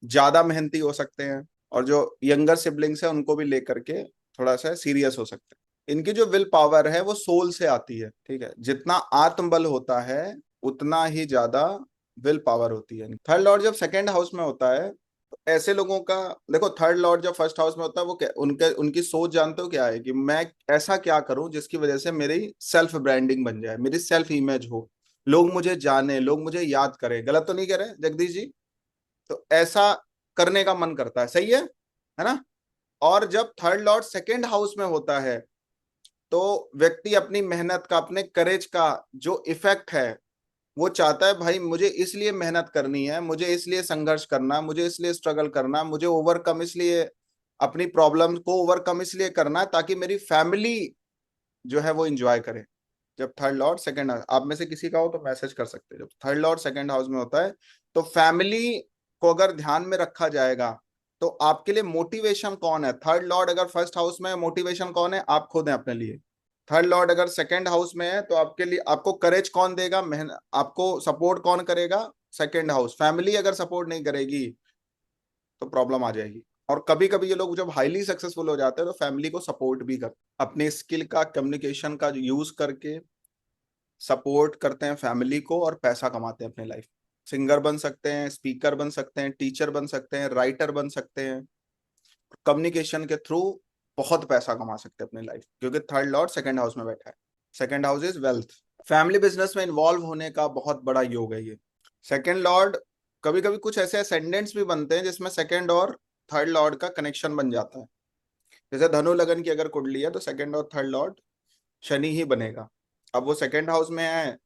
ज्यादा मेहनती हो सकते हैं, और जो यंगर सिबलिंग्स है उनको भी लेकर के थोड़ा सा सीरियस हो सकते हैं। इनकी जो विल पावर है वो सोल से आती है, ठीक है। जितना आत्मबल होता है उतना ही ज्यादा विल पावर होती है। थर्ड लॉर्ड जब सेकंड हाउस में होता है तो ऐसे लोगों का, देखो थर्ड लॉर्ड जब फर्स्ट हाउस में होता है वो क्या, उनके उनकी सोच जानते हो क्या है, कि मैं ऐसा क्या करूं जिसकी वजह से मेरी सेल्फ ब्रांडिंग बन जाए, मेरी सेल्फ इमेज हो, लोग मुझे जाने, लोग मुझे याद करें। गलत तो नहीं कह रहे जगदीश जी? तो ऐसा करने का मन करता है ना। और जब थर्ड लॉर्ड सेकेंड हाउस में होता है तो व्यक्ति अपनी मेहनत का, अपने करेज का जो इफेक्ट है वो चाहता है, भाई मुझे इसलिए मेहनत करनी है, मुझे इसलिए संघर्ष करना, मुझे इसलिए स्ट्रगल करना, मुझे ओवरकम इसलिए, अपनी प्रॉब्लम्स को ओवरकम इसलिए करना है ताकि मेरी फैमिली जो है वो एंजॉय करे। जब थर्ड लॉर्ड सेकंड, आप में से किसी का हो तो मैसेज कर सकते हैं, जब थर्ड लॉर्ड सेकंड हाउस में होता है तो फैमिली को अगर ध्यान में रखा जाएगा तो आपके लिए मोटिवेशन कौन है? थर्ड लॉर्ड अगर फर्स्ट हाउस में है, मोटिवेशन कौन है? आप खुद हैं अपने लिए। थर्ड लॉर्ड अगर सेकंड हाउस में है तो आपके लिए, आपको करेज कौन देगा, मेहनत, आपको सपोर्ट कौन करेगा? Second house. फैमिली अगर सपोर्ट नहीं करेगी तो प्रॉब्लम आ जाएगी। और कभी कभी ये लोग जब हाईली सक्सेसफुल हो जाते हैं तो फैमिली को सपोर्ट भी करते हैं, अपने स्किल का, कम्युनिकेशन का यूज करके सपोर्ट करते हैं फैमिली को और पैसा कमाते हैं अपने लाइफ। सिंगर बन सकते हैं, स्पीकर बन सकते हैं, टीचर बन सकते हैं, राइटर बन सकते हैं, कम्युनिकेशन के थ्रू बहुत पैसा कमा सकते हैं अपने लाइफ, क्योंकि थर्ड लॉर्ड सेकंड हाउस में बैठा है। Second house is wealth. Family business में इन्वॉल्व होने का बहुत बड़ा योग है ये। सेकंड लॉर्ड, कभी कभी कुछ ऐसे असेंडेंट्स भी बनते हैं जिसमें सेकंड और थर्ड लॉर्ड का कनेक्शन बन जाता है। जैसे धनु लगन की अगर कुंडली है तो सेकंड और थर्ड लॉर्ड शनि ही बनेगा। अब वो सेकंड हाउस में है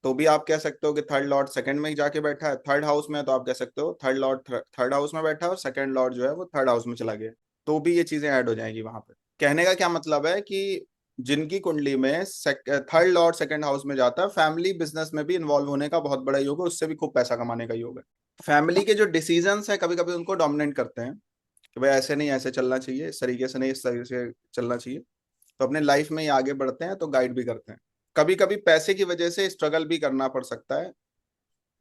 तो भी आप कह सकते हो कि थर्ड लॉर्ड सेकंड में ही जाके बैठा है, थर्ड हाउस में है तो आप कह सकते हो थर्ड लॉर्ड थर्ड हाउस में बैठा है और सेकंड लॉर्ड जो है वो थर्ड हाउस में चला गया, तो भी ये चीजें ऐड हो जाएंगी वहां पे। कहने का क्या मतलब है कि जिनकी कुंडली में थर्ड लॉर्ड सेकंड हाउस में जाता है, फैमिली बिजनेस में भी इन्वॉल्व होने का बहुत बड़ा योग है, उससे भी खूब पैसा कमाने का योग है। फैमिली के जो डिसीजंस है कभी कभी उनको डोमिनेट करते हैं कि भाई ऐसे नहीं, ऐसे चलना चाहिए, इस तरीके से नहीं, इस तरीके से चलना चाहिए, तो अपने लाइफ में ये आगे बढ़ते हैं तो गाइड भी करते हैं। कभी कभी पैसे की वजह से स्ट्रगल भी करना पड़ सकता है,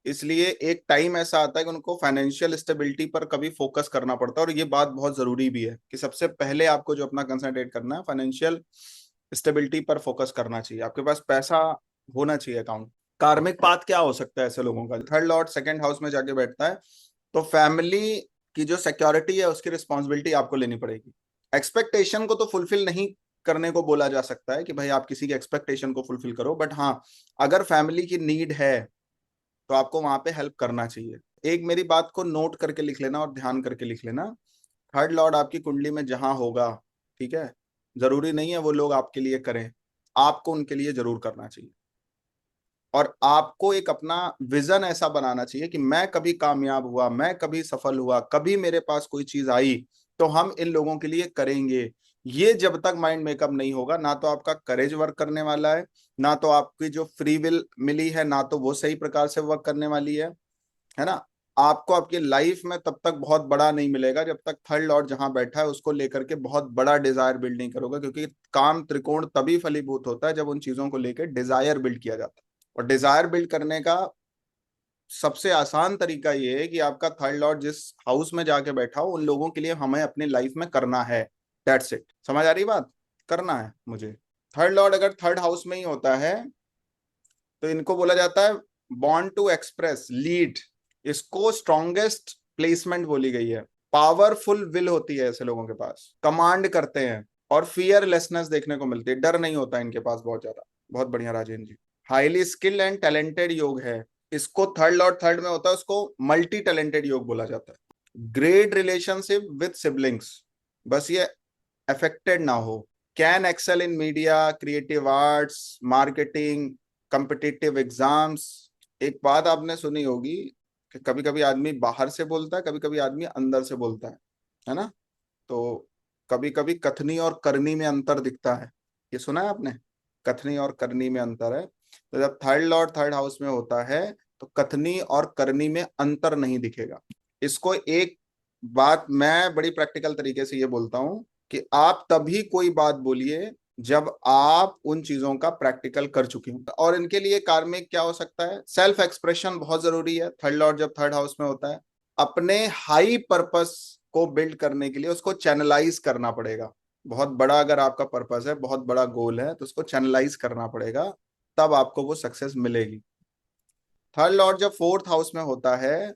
इसलिए एक टाइम ऐसा आता है कि उनको फाइनेंशियल स्टेबिलिटी पर कभी फोकस करना पड़ता है। और ये बात बहुत जरूरी भी है कि सबसे पहले आपको जो अपना कंसंट्रेट करना है, फाइनेंशियल स्टेबिलिटी पर फोकस करना चाहिए, आपके पास पैसा होना चाहिए अकाउंट। कार्मिक पाथ क्या हो सकता है ऐसे लोगों का? थर्ड लॉर्ड सेकंड हाउस में जाके बैठता है तो फैमिली की जो सिक्योरिटी है उसकी रिस्पॉन्सिबिलिटी आपको लेनी पड़ेगी। एक्सपेक्टेशन को तो फुलफिल नहीं करने को बोला जा सकता है कि भाई आप किसी की एक्सपेक्टेशन को फुलफिल करो, बट हाँ, अगर फैमिली की नीड है तो आपको वहां पे हेल्प करना चाहिए। एक मेरी बात को नोट करके लिख लेना और ध्यान करके लिख लेना, थर्ड लॉर्ड आपकी कुंडली में जहां होगा, ठीक है, जरूरी नहीं है वो लोग आपके लिए करें, आपको उनके लिए जरूर करना चाहिए। और आपको एक अपना विजन ऐसा बनाना चाहिए कि मैं कभी कामयाब हुआ, मैं कभी सफल हुआ, कभी मेरे पास कोई चीज आई तो हम इन लोगों के लिए करेंगे। ये जब तक माइंड मेकअप नहीं होगा, ना तो आपका करेज वर्क करने वाला है, ना तो आपकी जो फ्री विल मिली है, ना तो वो सही प्रकार से वर्क करने वाली है ना। आपको आपकी लाइफ में तब तक बहुत बड़ा नहीं मिलेगा जब तक थर्ड लॉर्ड जहां बैठा है उसको लेकर के बहुत बड़ा डिजायर बिल्ड नहीं करोगे, क्योंकि काम त्रिकोण तभी फलीभूत होता है जब उन चीजों को लेकर डिजायर बिल्ड किया जाता है। और डिजायर बिल्ड करने का सबसे आसान तरीका ये है कि आपका थर्ड लॉर्ड जिस हाउस में जाके बैठा हो उन लोगों के लिए हमें अपनी लाइफ में करना है। That's it. समझ आ रही बात? करना है मुझे। थर्ड लॉर्ड अगर थर्ड हाउस में ही होता है तो इनको बोला जाता है बॉन्ड टू एक्सप्रेस, लीड, इसको स्ट्रॉन्गेस्ट प्लेसमेंट बोली गई है। पावरफुल विल होती है ऐसे लोगों के पास, कमांड करते हैं और फियरलेसनेस देखने को मिलती है, डर नहीं होता इनके पास बहुत ज्यादा। बहुत बढ़िया राजेंद्र जी। हाईली स्किल्ड एंड टैलेंटेड योग है, इसको थर्ड लॉर्ड थर्ड में होता है, उसको मल्टी टैलेंटेड योग बोला जाता है। ग्रेट रिलेशनशिप विद सिबलिंग्स, बस ये अफेक्टेड ना हो। Can excel in media, creative arts, marketing, competitive exams. एक बात आपने सुनी होगी कि कभी कभी आदमी बाहर से बोलता है, कभी कभी आदमी अंदर से बोलता है ना। तो कभी कभी कथनी और करनी में अंतर दिखता है, ये सुना है आपने? कथनी और करनी में अंतर है। तो जब थर्ड लॉर्ड थर्ड हाउस में होता है तो कथनी और करनी में अंतर नहीं दिखेगा। इसको एक बात मैं बड़ी प्रैक्टिकल तरीके से ये बोलता हूं कि आप तभी कोई बात बोलिए जब आप उन चीजों का प्रैक्टिकल कर चुके हो। और इनके लिए कार्मिक क्या हो सकता है? सेल्फ एक्सप्रेशन बहुत जरूरी है थर्ड लॉर्ड जब थर्ड हाउस में होता है। अपने हाई पर्पस को बिल्ड करने के लिए उसको चैनलाइज करना पड़ेगा। बहुत बड़ा अगर आपका पर्पस है, बहुत बड़ा गोल है, तो उसको चैनलाइज करना पड़ेगा, तब आपको वो सक्सेस मिलेगी। थर्ड लॉर्ड जब फोर्थ हाउस में होता है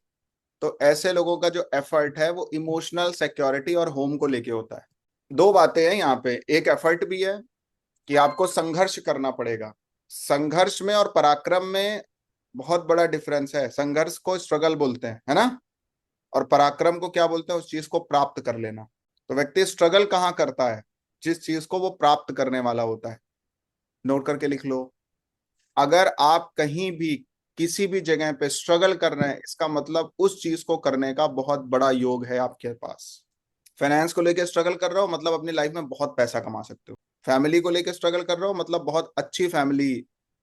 तो ऐसे लोगों का जो एफर्ट है वो इमोशनल सिक्योरिटी और होम को लेके होता है। दो बातें हैं यहाँ पे, एक एफर्ट भी है कि आपको संघर्ष करना पड़ेगा। संघर्ष में और पराक्रम में बहुत बड़ा डिफरेंस है। संघर्ष को स्ट्रगल बोलते हैं, है ना, और पराक्रम को क्या बोलते हैं? उस चीज को प्राप्त कर लेना। तो व्यक्ति स्ट्रगल कहाँ करता है? जिस चीज को वो प्राप्त करने वाला होता है। नोट करके लिख लो। अगर आप कहीं भी किसी भी जगह पे स्ट्रगल कर रहे हैं, इसका मतलब उस चीज को करने का बहुत बड़ा योग है आपके पास। फाइनेंस को लेकर स्ट्रगल कर रहे हो, मतलब अपनी लाइफ में बहुत पैसा कमा सकते हो। फैमिली को लेकर स्ट्रगल कर रहे हो, मतलब बहुत अच्छी फैमिली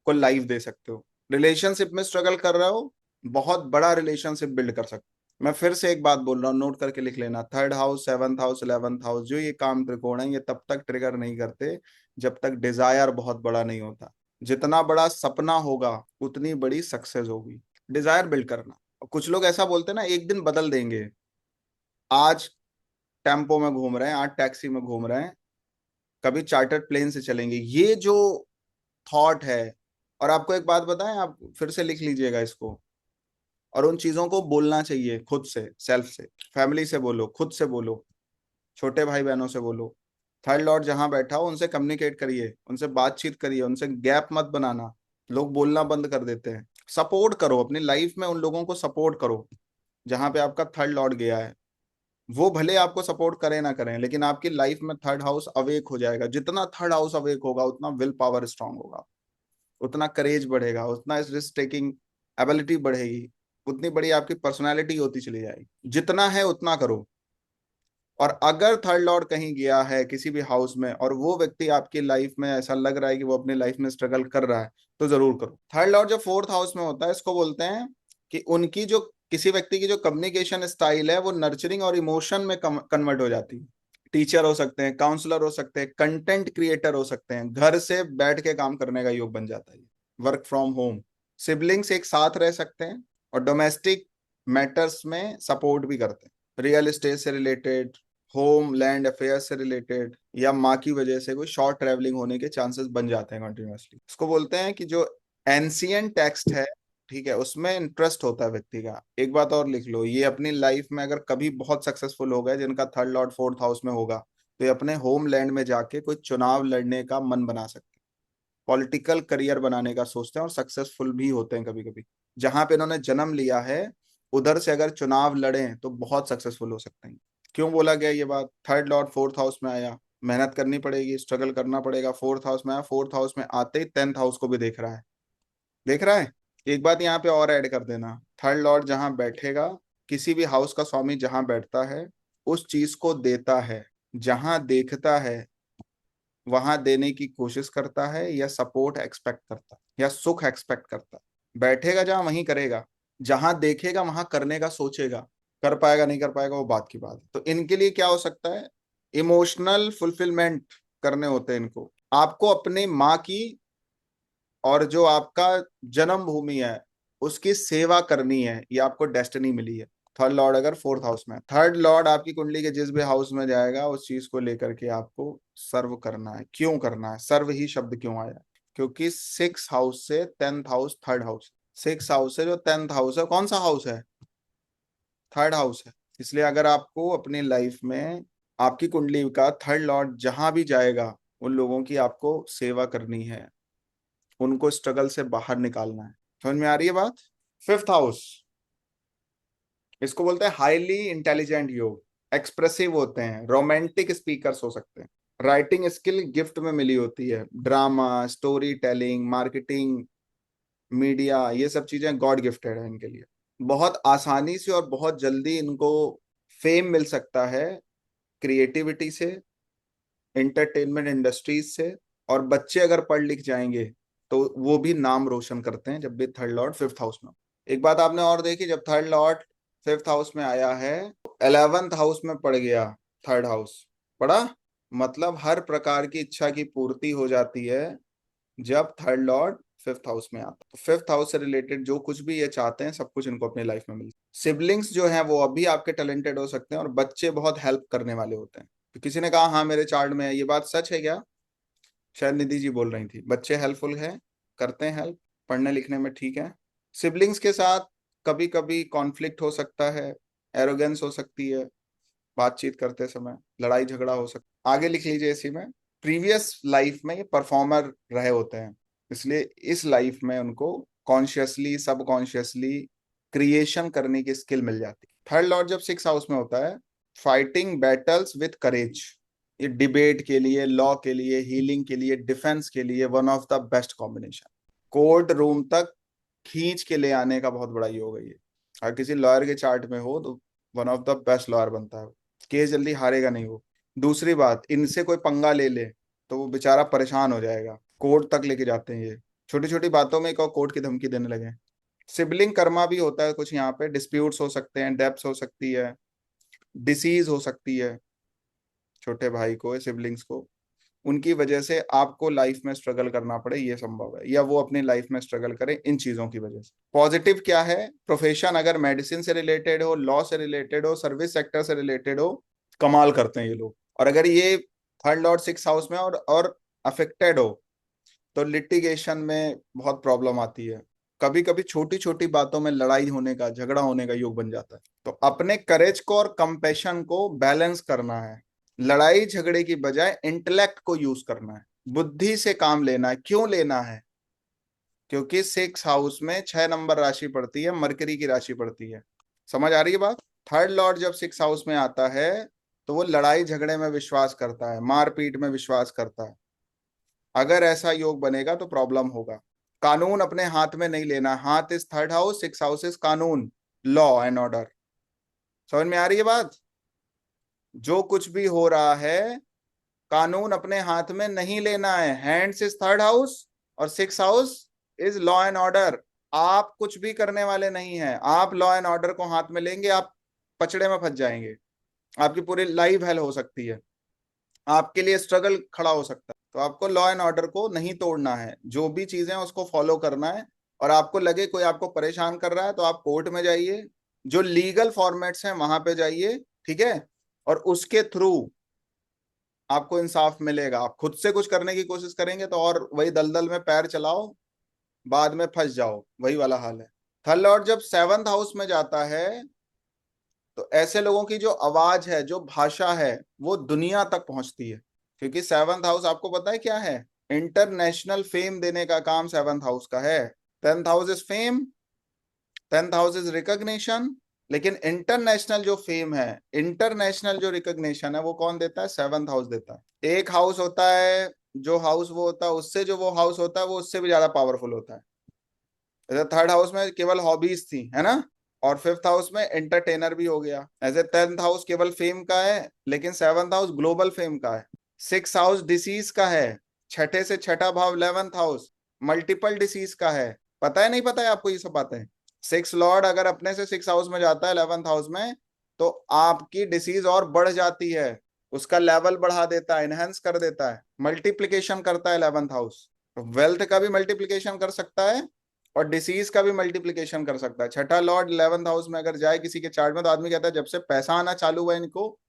को लाइफ दे सकते हो। रिलेशनशिप में स्ट्रगल कर रहे हो, बहुत बड़ा रिलेशनशिप बिल्ड कर सकते हो। मैं फिर से एक बात बोल रहा हूँ, नोट करके लिख लेना। Third house, seventh house, 11th house, जो ये काम त्रिकोण है, ये तब तक ट्रिगर नहीं करते जब तक डिजायर बहुत बड़ा नहीं होता। जितना बड़ा सपना होगा उतनी बड़ी सक्सेस होगी। डिजायर बिल्ड करना। कुछ लोग ऐसा बोलते हैं ना, एक दिन बदल देंगे, आज टेम्पो में घूम रहे हैं, आज टैक्सी में घूम रहे हैं, कभी चार्टर्ड प्लेन से चलेंगे, ये जो थॉट है। और आपको एक बात बताएं, आप फिर से लिख लीजिएगा इसको, और उन चीजों को बोलना चाहिए खुद से, सेल्फ से। फैमिली से बोलो, खुद से बोलो, छोटे भाई बहनों से बोलो। थर्ड लॉर्ड जहां बैठा हो उनसे कम्युनिकेट करिए, उनसे बातचीत करिए, उनसे गैप मत बनाना। लोग बोलना बंद कर देते हैं। सपोर्ट करो अपनी लाइफ में, उन लोगों को सपोर्ट करो जहां पे आपका थर्ड लॉर्ड गया है। वो भले आपको सपोर्ट करें ना करें, लेकिन आपकी लाइफ में थर्ड हाउस अवेक हो जाएगा। जितना थर्ड हाउस अवेक होगा उतना विल पावर स्ट्रांग होगा, उतना करेज बढ़ेगा, उतना रिस्क टेकिंग एबिलिटी बढ़ेगी, उतनी बड़ी आपकी पर्सनालिटी होती चली जाएगी। जितना है उतना करो। और अगर थर्ड लॉर्ड कहीं गया है किसी भी हाउस में, और वो व्यक्ति आपकी लाइफ में ऐसा लग रहा है कि वो अपनी लाइफ में स्ट्रगल कर रहा है, तो जरूर करो। थर्ड लॉर्ड जो फोर्थ हाउस में होता है, इसको बोलते हैं कि उनकी जो, किसी व्यक्ति की जो कम्युनिकेशन स्टाइल है वो नर्चरिंग और इमोशन में कन्वर्ट हो जाती है। टीचर हो सकते हैं, काउंसलर हो सकते हैं, कंटेंट क्रिएटर हो सकते हैं, घर से बैठ के काम करने का योग बन जाता है, वर्क फ्रॉम होम। सिबलिंग्स एक साथ रह सकते हैं, और डोमेस्टिक मैटर्स में सपोर्ट भी करते हैं। रियल एस्टेट से रिलेटेड, होम लैंड अफेयर से रिलेटेड, या माँ की वजह से कोई शॉर्ट ट्रेवलिंग होने के चांसेस बन जाते हैं कंटिन्यूअसली। इसको बोलते हैं कि जो एंशियंट टेक्स्ट है, ठीक है, उसमें इंटरेस्ट होता है व्यक्ति का। एक बात और लिख लो, ये अपनी लाइफ में अगर कभी बहुत सक्सेसफुल हो गए, जिनका थर्ड लॉर्ड फोर्थ हाउस में होगा, तो ये अपने होम लैंड में जाके कोई चुनाव लड़ने का मन बना सकते हैं, पॉलिटिकल करियर बनाने का सोचते हैं, और सक्सेसफुल भी होते हैं कभी कभी। जहां पे इन्होंने जन्म लिया है उधर से अगर चुनाव लड़ें तो बहुत सक्सेसफुल हो सकते हैं। क्यों बोला गया ये बात? थर्ड लॉर्ड फोर्थ हाउस में आया, मेहनत करनी पड़ेगी, स्ट्रगल करना पड़ेगा। फोर्थ हाउस में आया, फोर्थ हाउस में आते ही 10th हाउस को भी देख रहा है, देख रहा है। एक बात यहाँ पे और ऐड कर देना, थर्ड लॉर्ड जहां बैठेगा, किसी भी हाउस का स्वामी जहां बैठता है उस चीज को देता है, जहां देखता है वहां देने की कोशिश करता है, या सपोर्ट एक्सपेक्ट करता है, या सुख एक्सपेक्ट करता है। बैठेगा जहां वहीं करेगा, जहां देखेगा वहां करने का सोचेगा। कर पाएगा नहीं कर पाएगा वो बात की बात है। तो इनके लिए क्या हो सकता है, इमोशनल फुलफिलमेंट करने होते हैं इनको। आपको अपने माँ की, और जो आपका जन्म भूमि है उसकी सेवा करनी है, ये आपको डेस्टिनी मिली है। थर्ड लॉर्ड अगर फोर्थ हाउस में है, थर्ड लॉर्ड आपकी कुंडली के जिस भी हाउस में जाएगा उस चीज को लेकर के आपको सर्व करना है। क्यों करना है, सर्व ही शब्द क्यों आया? क्योंकि 6 हाउस से 10th house third house, 6 house से जो 10th हाउस है, कौन सा हाउस है? थर्ड हाउस है। इसलिए अगर आपको अपनी लाइफ में आपकी कुंडली का थर्ड लॉर्ड जहां भी जाएगा, उन लोगों की आपको सेवा करनी है, उनको स्ट्रगल से बाहर निकालना है। समझ में आ रही है बात? फिफ्थ हाउस, इसको बोलते हैं हाईली इंटेलिजेंट योग। एक्सप्रेसिव होते हैं, रोमांटिक स्पीकर्स हो सकते हैं, राइटिंग स्किल गिफ्ट में मिली होती है, drama, story telling, marketing, media, ये सब चीजें गॉड गिफ्टेड है इनके लिए। बहुत आसानी से और बहुत जल्दी इनको फेम मिल सकता है क्रिएटिविटी से, एंटरटेनमेंट इंडस्ट्रीज से। और बच्चे अगर पढ़ लिख जाएंगे तो वो भी नाम रोशन करते हैं जब भी थर्ड लॉर्ड फिफ्थ हाउस में हो। एक बात आपने और देखी, जब थर्ड लॉर्ड फिफ्थ हाउस में आया है, 11th हाउस में पड़ गया, थर्ड हाउस पड़ा, मतलब हर प्रकार की इच्छा की पूर्ति हो जाती है जब थर्ड लॉर्ड फिफ्थ हाउस में आता। तो फिफ्थ हाउस से रिलेटेड जो कुछ भी ये चाहते हैं सब कुछ इनको अपनी लाइफ में मिलता है। सिबलिंग्स जो हैं वो अभी आपके टैलेंटेड हो सकते हैं, और बच्चे बहुत हेल्प करने वाले होते हैं। तो किसी ने कहा हाँ मेरे चार्ट में है, ये बात सच है क्या? शायद निधि जी बोल रही थी, बच्चे हेल्पफुल है, करते हैं हेल्प, पढ़ने लिखने में ठीक है। सिबलिंग्स के साथ कभी कभी कॉन्फ्लिक्ट हो सकता है, एरोगेंस हो सकती है, बातचीत करते समय लड़ाई झगड़ा हो सकता है। आगे लिख लीजिए इसी में, प्रीवियस लाइफ में ये परफॉर्मर रहे होते हैं, इसलिए इस लाइफ में उनको कॉन्शियसली सबकॉन्शियसली क्रिएशन करने की स्किल मिल जाती है। थर्ड लॉर्ड जब 6 हाउस में होता है, फाइटिंग बैटल्स विथ करेज, ये डिबेट के लिए, लॉ के लिए, हीलिंग के लिए, डिफेंस के लिए one of the best combination. Court room तक खींच के ले आने का बहुत बड़ा योग है ये। अगर किसी लॉयर के चार्ट में हो तो one of the best lawyer बनता है, केस जल्दी हारेगा नहीं वो। दूसरी बात, इनसे कोई पंगा ले ले तो वो बेचारा परेशान हो जाएगा, कोर्ट तक लेके जाते हैं ये, छोटी छोटी बातों में एक और कोर्ट की धमकी देने लगे। सिबलिंग कर्मा भी होता है कुछ यहाँ पे, डिस्प्यूट्स हो सकते हैं, डेब्ट्स हो सकती है, डिसीज हो सकती है, छोटे भाई को, सिबलिंग्स को, उनकी वजह से आपको लाइफ में स्ट्रगल करना पड़े, ये संभव है, या वो अपनी लाइफ में स्ट्रगल करें इन चीजों की वजह से। पॉजिटिव क्या है, प्रोफेशन अगर मेडिसिन से रिलेटेड हो, लॉ से रिलेटेड हो, सर्विस सेक्टर से रिलेटेड हो, कमाल करते हैं ये लोग। और अगर ये थर्ड लॉर्ड सिक्स हाउस में और अफेक्टेड हो, तो लिटिगेशन में बहुत प्रॉब्लम आती है, कभी कभी छोटी छोटी बातों में लड़ाई होने का, झगड़ा होने का योग बन जाता है। तो अपने करेज को और कंपैशन को बैलेंस करना है, लड़ाई झगड़े की बजाय इंटेलेक्ट को यूज करना है, बुद्धि से काम लेना है। क्यों लेना है? क्योंकि सिक्स हाउस में 6 नंबर राशि पड़ती है, मरकरी की राशि पड़ती है। समझ आ रही है बात? थर्ड लॉर्ड जब सिक्स हाउस में आता है तो वो लड़ाई झगड़े में विश्वास करता है, मारपीट में विश्वास करता है। अगर ऐसा योग बनेगा तो प्रॉब्लम होगा। कानून अपने हाथ में नहीं लेना, हाथ is third house, six house is कानून, लॉ एंड ऑर्डर। समझ में आ रही है बात? जो कुछ भी हो रहा है, कानून अपने हाथ में नहीं लेना है। हैंड्स इज थर्ड हाउस और six house is law and order. आप कुछ भी करने वाले नहीं हैं। आप लॉ एंड ऑर्डर को हाथ में लेंगे, आप पचड़े में फंस जाएंगे, आपकी पूरी लाइफ हेल हो सकती है, आपके लिए स्ट्रगल खड़ा हो सकता है। तो आपको लॉ एंड ऑर्डर को नहीं तोड़ना है, जो भी चीजें हैं उसको फॉलो करना है। और आपको लगे कोई आपको परेशान कर रहा है तो आप कोर्ट में जाइए, जो लीगल फॉर्मेट्स हैं वहां पे जाइए, ठीक है, और उसके थ्रू आपको इंसाफ मिलेगा। आप खुद से कुछ करने की कोशिश करेंगे तो और वही दलदल में पैर चलाओ, बाद में फंस जाओ, वही वाला हाल है। थर्ड लॉर्ड जब सेवंथ हाउस में जाता है तो ऐसे लोगों की जो आवाज है, जो भाषा है, वो दुनिया तक पहुंचती है। क्योंकि सेवंथ हाउस आपको पता है क्या है? इंटरनेशनल फेम देने का काम सेवंथ हाउस का है। Tenth house is fame, tenth house is recognition, लेकिन इंटरनेशनल जो फेम है, इंटरनेशनल जो रिकॉग्निशन है, वो कौन देता है? सेवंथ हाउस देता है। एक हाउस होता है, जो हाउस वो होता है उससे, जो वो हाउस होता है वो उससे भी ज्यादा पावरफुल होता है। जैसे थर्ड हाउस में केवल हॉबीज थी, है ना, और फिफ्थ हाउस में एंटरटेनर भी हो गया। ऐसे टेंथ हाउस केवल फेम का है, लेकिन सेवंथ हाउस ग्लोबल फेम का है। सिक्स हाउस डिसीज का है, छठे से छठा भाव 11th हाउस मल्टीपल डिसीज का है। पता है नहीं पता है आपको ये सब बातें? सिक्स लॉर्ड अगर अपने से सिक्स हाउस में जाता है 11th हाउस में, तो आपकी डिसीज और बढ़ जाती है, उसका लेवल बढ़ा देता है, इनहेंस कर देता है, मल्टीप्लीकेशन करता है 11th हाउस। वेल्थ का भी मल्टीप्लीकेशन कर सकता है और डिसीज का भी मल्टीप्लीकेशन कर सकता है। छठा लॉर्ड 11th हाउस में अगर जाए किसी के चार्ट में, तो आदमी कहता है जब से पैसा आना चालू हुआ इनको,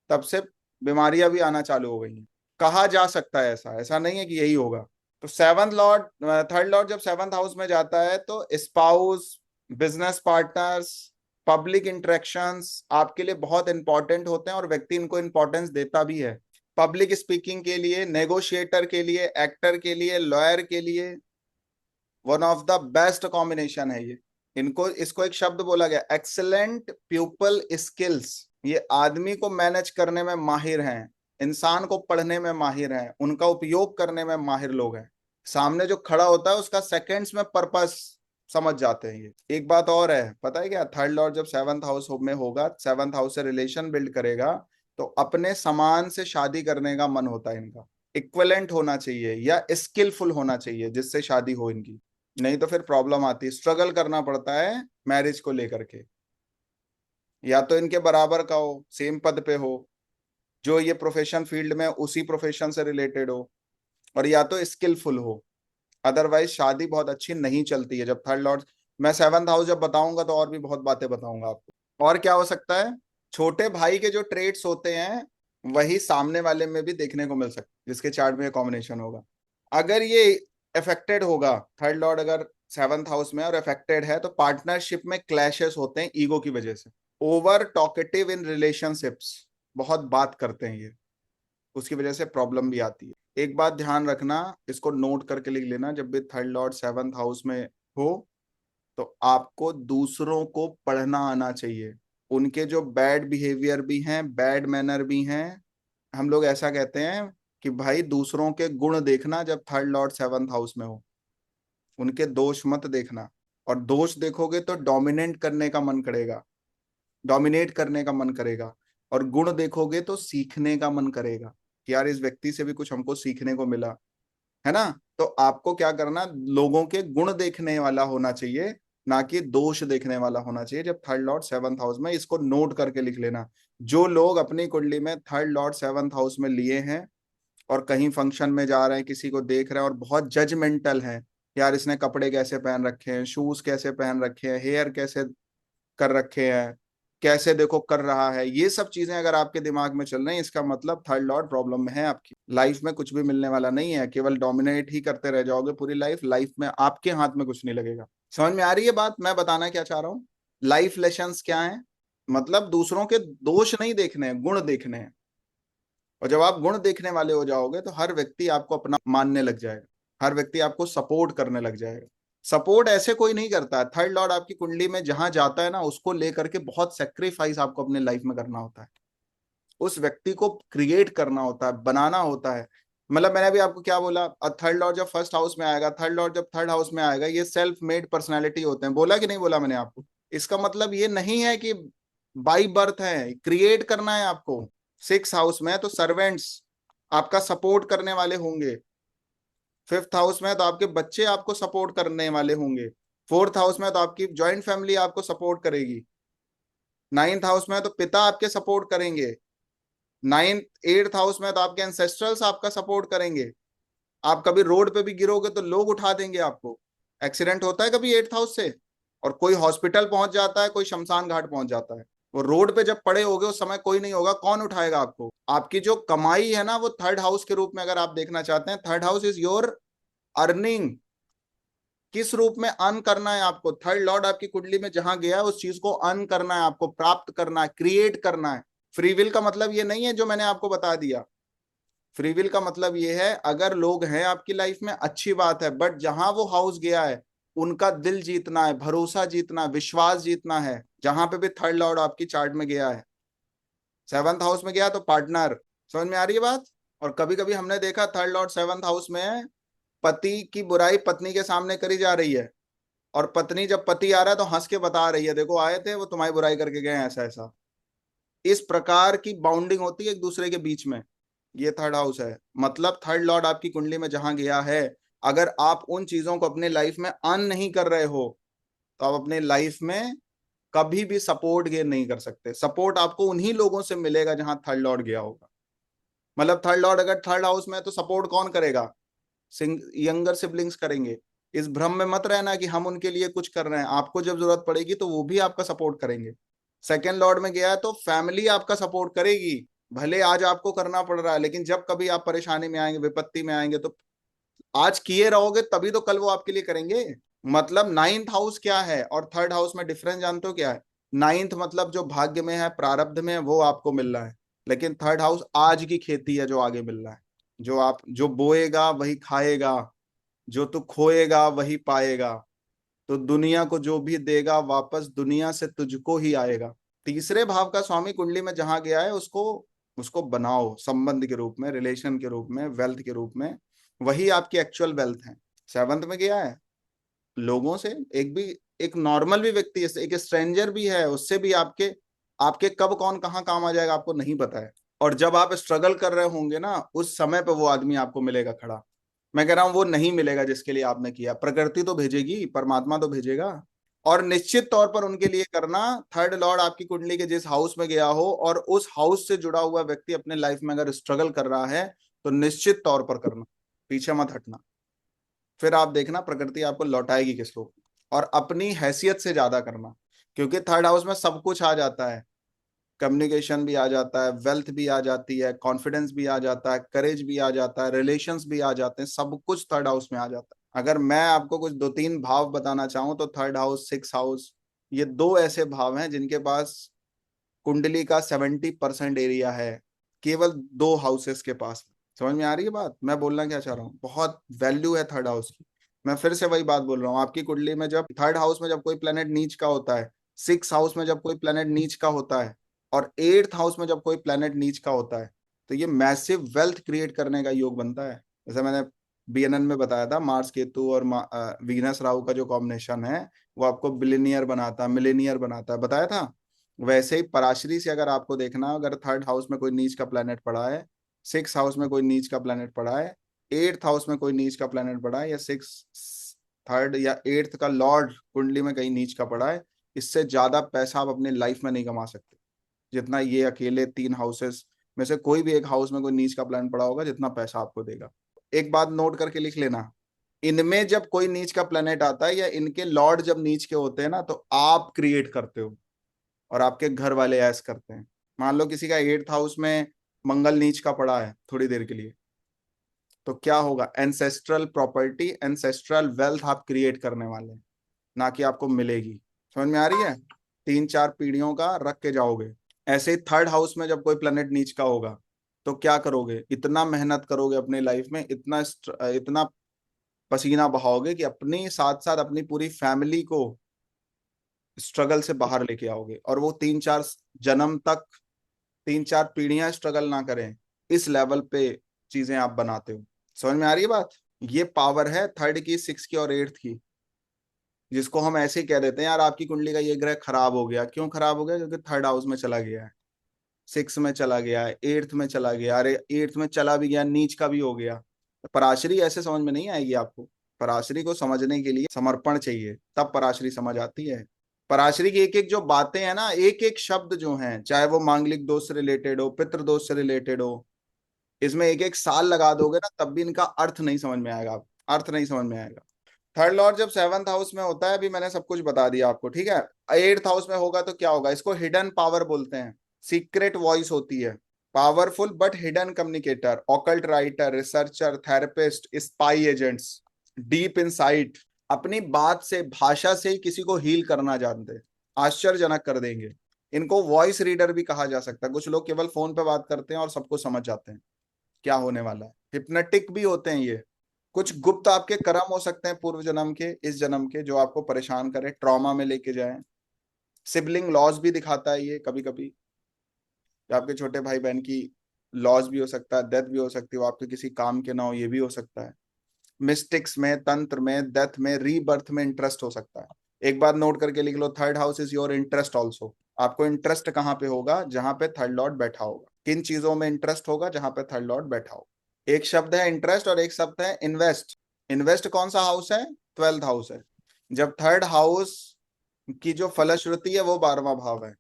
तब से बीमारियां भी आना चालू हो गई हैं। कहा जा सकता है, ऐसा ऐसा नहीं है कि यही होगा। तो सेवंथ लॉर्ड, थर्ड लॉर्ड जब सेवंथ हाउस में जाता है तो spouse, business partners, public interactions आपके लिए बहुत इंपॉर्टेंट होते हैं, और व्यक्ति इनको इंपॉर्टेंस देता भी है। पब्लिक स्पीकिंग के लिए, नेगोशिएटर के लिए, एक्टर के लिए, लॉयर के लिए one of the best combination है ये। इनको, इसको एक शब्द बोला गया, एक्सेलेंट पीपल स्किल्स। ये आदमी को मैनेज करने में माहिर हैं, इंसान को पढ़ने में माहिर हैं, उनका उपयोग करने में माहिर लोग हैं। सामने जो खड़ा होता है उसका सेकंड्स में पर्पस समझ जाते हैं ये। एक बात और है, पता है क्या? थर्ड लॉर्ड जब सेवंथ हाउस में होगा, सेवंथ हाउस से रिलेशन बिल्ड करेगा, तो अपने समान से शादी करने का मन होता है इनका। इक्वलेंट होना चाहिए या स्किलफुल होना चाहिए जिससे शादी हो इनकी, नहीं तो फिर प्रॉब्लम आती है, स्ट्रगल करना पड़ता है मैरिज को लेकर के। या तो इनके बराबर का हो, सेम पद पे हो, जो ये प्रोफेशन फील्ड में उसी प्रोफेशन से रिलेटेड हो, और या तो स्किलफुल हो। अदरवाइज शादी बहुत अच्छी नहीं चलती है जब थर्ड लॉर्ड। मैं सेवंथ हाउस जब बताऊंगा तो और भी बहुत बातें बताऊंगा आपको। और क्या हो सकता है? छोटे भाई के जो ट्रेड्स होते हैं वही सामने वाले में भी देखने को मिल सकता है, जिसके चार्ट में कॉम्बिनेशन होगा। अगर ये अफेक्टेड होगा, थर्ड लॉर्ड अगर सेवंथ हाउस में और अफेक्टेड है, तो पार्टनरशिप में क्लैशेस होते हैं ईगो की वजह से। ओवर टॉकेटिव इन रिलेशनशिप्स, बहुत बात करते हैं ये, उसकी वजह से प्रॉब्लम भी आती है। एक बात ध्यान रखना, इसको नोट करके लिख लेना, जब भी थर्ड लॉर्ड सेवंथ हाउस में हो तो आपको दूसरों को पढ़ना आना चाहिए। उनके जो बैड बिहेवियर भी हैं, बैड मैनर भी हैं। हम लोग ऐसा कहते हैं कि भाई दूसरों के गुण देखना जब थर्ड लॉर्ड सेवंथ हाउस में हो, उनके दोष मत देखना। और दोष देखोगे तो डोमिनेट करने का मन करेगा, डोमिनेट करने का मन करेगा, और गुण देखोगे तो सीखने का मन करेगा। कि यार इस व्यक्ति से भी कुछ हमको सीखने को मिला, है ना। तो आपको क्या करना, लोगों के गुण देखने वाला होना चाहिए, ना कि दोष देखने वाला होना चाहिए। जब थर्ड लॉर्ड सेवंथ हाउस में, इसको नोट करके लिख लेना, जो लोग अपनी कुंडली में थर्ड लॉर्ड सेवंथ हाउस में लिए हैं और कहीं फंक्शन में जा रहे हैं, किसी को देख रहे हैं और बहुत जजमेंटल हैं, यार इसने कपड़े कैसे पहन रखे हैं, शूज कैसे पहन रखे हैं, हेयर कैसे कर रखे हैं, कैसे देखो कर रहा है, ये सब चीजें अगर आपके दिमाग में चल रही हैं, इसका मतलब थर्ड लॉर्ड प्रॉब्लम में है। आपकी लाइफ में कुछ भी मिलने वाला नहीं है, केवल डोमिनेट ही करते रह जाओगे पूरी लाइफ, लाइफ में आपके हाथ में कुछ नहीं लगेगा। समझ में आ रही है बात मैं बताना क्या चाह रहा हूँ? लाइफ लेसन्स क्या है, मतलब दूसरों के दोष नहीं देखने हैं, गुण देखने हैं। और जब आप गुण देखने वाले हो जाओगे तो हर व्यक्ति आपको अपना मानने लग जाएगा, हर व्यक्ति आपको सपोर्ट करने लग जाएगा। सपोर्ट ऐसे कोई नहीं करता है, थर्ड लॉर्ड आपकी कुंडली में जहां जाता है ना, उसको लेकर के बहुत सेक्रीफाइस आपको अपने लाइफ में करना होता है, उस व्यक्ति को क्रिएट करना होता है, बनाना होता है। मतलब मैंने अभी आपको क्या बोला, थर्ड लॉर्ड जब फर्स्ट हाउस में आएगा, थर्ड लॉर्ड जब थर्ड हाउस में आएगा, ये सेल्फ मेड पर्सनैलिटी होते हैं, बोला कि नहीं बोला मैंने आपको? इसका मतलब ये नहीं है कि बाई बर्थ है, क्रिएट करना है आपको। सिक्स हाउस में है तो सर्वेंट्स आपका सपोर्ट करने वाले होंगे, फिफ्थ हाउस में है तो आपके बच्चे आपको सपोर्ट करने वाले होंगे, फोर्थ हाउस में है तो आपकी ज्वाइंट फैमिली आपको सपोर्ट करेगी, नाइन्थ हाउस में है तो पिता आपके सपोर्ट करेंगे, नाइन्थ एट्थ हाउस में है तो आपके एंसेस्ट्रल्स आपका सपोर्ट करेंगे। आप कभी रोड पे भी गिरोगे तो लोग उठा देंगे आपको। एक्सीडेंट होता है कभी एट्थ हाउस से, और कोई हॉस्पिटल पहुंच जाता है, कोई शमशान घाट पहुंच जाता है, वो रोड पे जब पड़े होगे उस समय कोई नहीं होगा, कौन उठाएगा आपको? आपकी जो कमाई है ना, वो थर्ड हाउस के रूप में अगर आप देखना चाहते हैं, third house is your earning. किस रूप में अर्न करना है आपको, थर्ड लॉर्ड आपकी कुंडली में जहां गया है उस चीज को अर्न करना है, आपको प्राप्त करना है, क्रिएट करना है। फ्री विल का मतलब ये नहीं है जो मैंने आपको बता दिया। फ्री विल का मतलब ये है, अगर लोग हैं आपकी लाइफ में अच्छी बात है, बट जहां वो हाउस गया है उनका दिल जीतना है, भरोसा जीतना, विश्वास जीतना है। जहां पे भी थर्ड लॉर्ड आपकी चार्ट में गया है, सेवंथ हाउस में गया तो पार्टनर। समझ में आ रही है बात? और कभी कभी हमने देखा थर्ड लॉर्ड सेवंथ हाउस में पति की बुराई पत्नी के सामने करी जा रही है, और पत्नी जब पति आ रहा है तो हंस के बता रही है, देखो आए थे वो तुम्हारी बुराई करके गए, ऐसा ऐसा। इस प्रकार की बाउंडिंग होती है एक दूसरे के बीच में। ये थर्ड हाउस है, मतलब थर्ड लॉर्ड आपकी कुंडली में जहां गया है, अगर आप उन चीजों को अपने लाइफ में अर्न नहीं कर रहे हो तो आप अपने लाइफ में कभी भी सपोर्ट गेन नहीं कर सकते। सपोर्ट आपको उन्हीं लोगों से मिलेगा जहां थर्ड लॉर्ड गया होगा। मतलब थर्ड लॉर्ड अगर थर्ड हाउस में है तो सपोर्ट कौन करेगा? यंगर सिबलिंग्स करेंगे। इस भ्रम में मत रहना कि हम उनके लिए कुछ कर रहे हैं, आपको जब जरूरत पड़ेगी तो वो भी आपका सपोर्ट करेंगे। सेकेंड लॉर्ड में गया है तो फैमिली आपका सपोर्ट करेगी, भले आज आपको करना पड़ रहा है, लेकिन जब कभी आप परेशानी में आएंगे, विपत्ति में आएंगे, तो आज किए रहोगे तभी तो कल वो आपके लिए करेंगे। मतलब नाइन्थ हाउस क्या है और थर्ड हाउस में डिफरेंस जानते हो क्या है? नाइन्थ मतलब जो भाग्य में है, प्रारब्ध में है, वो आपको मिल रहा है, लेकिन थर्ड हाउस आज की खेती है जो आगे मिल रहा है। जो आप जो बोएगा वही खाएगा, जो तू खोएगा वही पाएगा, तो दुनिया को जो भी देगा वापस दुनिया से तुझको ही आएगा। तीसरे भाव का स्वामी कुंडली में जहां गया है उसको उसको बनाओ संबंध के रूप में, रिलेशन के रूप में, वेल्थ के रूप में, वही आपकी एक्चुअल वेल्थ है। सेवंथ में गया है, लोगों से एक नॉर्मल भी व्यक्ति है, एक स्ट्रेंजर भी है, उससे भी आपके आपके कब कौन कहाँ काम आ जाएगा आपको नहीं पता है। और जब आप स्ट्रगल कर रहे होंगे ना, उस समय पे वो आदमी आपको मिलेगा खड़ा। मैं कह रहा हूं वो नहीं मिलेगा जिसके लिए आपने किया, प्रकृति तो भेजेगी, परमात्मा तो भेजेगा। और निश्चित तौर पर उनके लिए करना, थर्ड लॉर्ड आपकी कुंडली के जिस हाउस में गया हो और उस हाउस से जुड़ा हुआ व्यक्ति अपने लाइफ में अगर स्ट्रगल कर रहा है तो निश्चित तौर पर करना, पीछे मत हटना। फिर आप देखना प्रकृति आपको लौटाएगी किस रूप में, और अपनी हैसियत से ज्यादा करना, क्योंकि थर्ड हाउस में सब कुछ आ जाता है। कम्युनिकेशन भी आ जाता है, वेल्थ भी आ जाती है, कॉन्फिडेंस भी आ जाता है, करेज भी आ जाता है, रिलेशंस भी आ जाते हैं, सब कुछ थर्ड हाउस में आ जाता है। अगर मैं आपको कुछ दो तीन भाव बताना चाहूँ तो थर्ड हाउस, सिक्स हाउस, ये दो ऐसे भाव हैं जिनके पास कुंडली का 70% एरिया है, केवल दो हाउसेस के पास। समझ में आ रही है बात मैं बोलना क्या चाह रहा हूँ? बहुत वैल्यू है थर्ड हाउस की। मैं फिर से वही बात बोल रहा हूँ, आपकी कुंडली में जब थर्ड हाउस में जब कोई प्लेनेट नीच का होता है, सिक्स हाउस में जब कोई प्लेनेट नीच का होता है, और एट्थ हाउस में जब कोई प्लेनेट नीच का होता है, तो ये मैसिव वेल्थ क्रिएट करने का योग बनता है। जैसे मैंने बीएनएन में बताया था, मार्स केतु और वीनस राहु का जो कॉम्बिनेशन है वो आपको बिलियनियर बनाता है, मिलेनियर बनाता है, बताया था। वैसे ही पराशरी से अगर आपको देखना, अगर थर्ड हाउस में कोई नीच का प्लेनेट पड़ा है सिक्स हाउस में कोई नीच का प्लेनेट पड़ा है, एट्थ हाउस में कोई नीच का प्लेनेट पड़ा है, या सिक्स, थर्ड या एट्थ का लॉर्ड कुंडली में कहीं नीच का पड़ा है, इससे ज्यादा पैसा आप अपनी लाइफ में नहीं कमा सकते जितना ये अकेले तीन हाउसेस में से कोई भी एक हाउस में कोई नीच का प्लान पड़ा होगा, जितना पैसा आपको देगा। एक बात नोट करके लिख लेना, इनमें जब कोई नीच का प्लेनेट आता है या इनके लॉर्ड जब नीच के होते हैं ना, तो आप क्रिएट करते हो और आपके घर वाले ऐस करते हैं। मान लो किसी का एट्थ हाउस में मंगल नीच का पड़ा है थोड़ी देर के लिए, तो क्या होगा, एंसेस्ट्रल प्रॉपर्टी, एंसेस्ट्रल वेल्थ आप क्रिएट करने वाले हैं, ना कि आपको मिलेगी। समझ में आ रही है? तीन चार पीढ़ियों का रख के जाओगे। ऐसे ही थर्ड हाउस में जब कोई प्लेनेट नीच का होगा, तो क्या करोगे, इतना मेहनत करोगे अपनी लाइफ में, इतना इतना पसीना बहाओगे कि अपनी साथ साथ अपनी पूरी फैमिली को स्ट्रगल से बाहर लेके आओगे, और वो तीन चार जन्म तक, तीन चार पीढ़ियां स्ट्रगल ना करें, इस लेवल पे चीजें आप बनाते हो। समझ में आ रही है बात? ये पावर है थर्ड की, सिक्स की और एट्थ की, जिसको हम ऐसे ही कह देते हैं यार आपकी कुंडली का ये ग्रह खराब हो गया। क्यों खराब हो गया? क्योंकि थर्ड हाउस में चला गया है, सिक्स में चला गया है, एट्थ में चला गया, अरे एट्थ में चला भी गया, नीच का भी हो गया। पराशरी ऐसे समझ में नहीं आएगी आपको। पराशरी को समझने के लिए समर्पण चाहिए, तब पराशरी समझ आती है। पराशरी की एक एक जो बातें हैं ना, एक एक शब्द जो हैं, चाहे वो मांगलिक दोष से रिलेटेड हो, पितृ दोष से रिलेटेड हो, इसमें एक एक साल लगा दोगे ना, तब भी इनका अर्थ नहीं समझ में आएगा, अर्थ नहीं समझ में आएगा। थर्ड लॉर्ड जब सेवंथ हाउस में होता है, अभी मैंने सब कुछ बता दिया आपको, ठीक है। एट्थ हाउस में होगा तो क्या होगा, इसको हिडन पावर बोलते हैं, सीक्रेट वॉइस होती है, powerful but hidden communicator, occult writer, researcher, therapist, spy agents, deep insight, अपनी बात से, भाषा से ही किसी को हील करना जानते हैं, आश्चर्यजनक कर देंगे। इनको वॉइस रीडर भी कहा जा सकता है। कुछ लोग केवल फोन पे बात करते हैं और सबको समझ जाते हैं क्या होने वाला है। हिप्नोटिक भी होते हैं ये। कुछ गुप्त आपके कर्म हो सकते हैं पूर्व जन्म के, इस जन्म के, जो आपको परेशान करे, ट्रॉमा में लेके जाए। सिबलिंग लॉस भी दिखाता है ये कभी कभी, आपके छोटे भाई बहन की लॉस भी हो सकता है, डेथ भी हो सकती है, वो आपके किसी काम के ना हो, ये भी हो सकता है। मिस्टिक्स में, तंत्र में, डेथ में, रीबर्थ में इंटरेस्ट हो सकता है। एक बात नोट करके लिख लो, third house is your interest also. आपको इंटरेस्ट कहाँ पे होगा? जहां पे थर्ड लॉर्ड बैठा होगा। किन चीजों में इंटरेस्ट होगा? जहां पे थर्ड लॉर्ड बैठा होगा। एक शब्द है इंटरेस्ट और एक शब्द है इन्वेस्ट। इन्वेस्ट कौन सा हाउस है? ट्वेल्थ हाउस है। जब थर्ड हाउस की जो फलश्रुति है वो 12वां भाव है।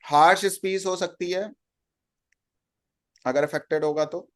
हार्श स्पीच हो सकती है अगर अफेक्टेड होगा तो,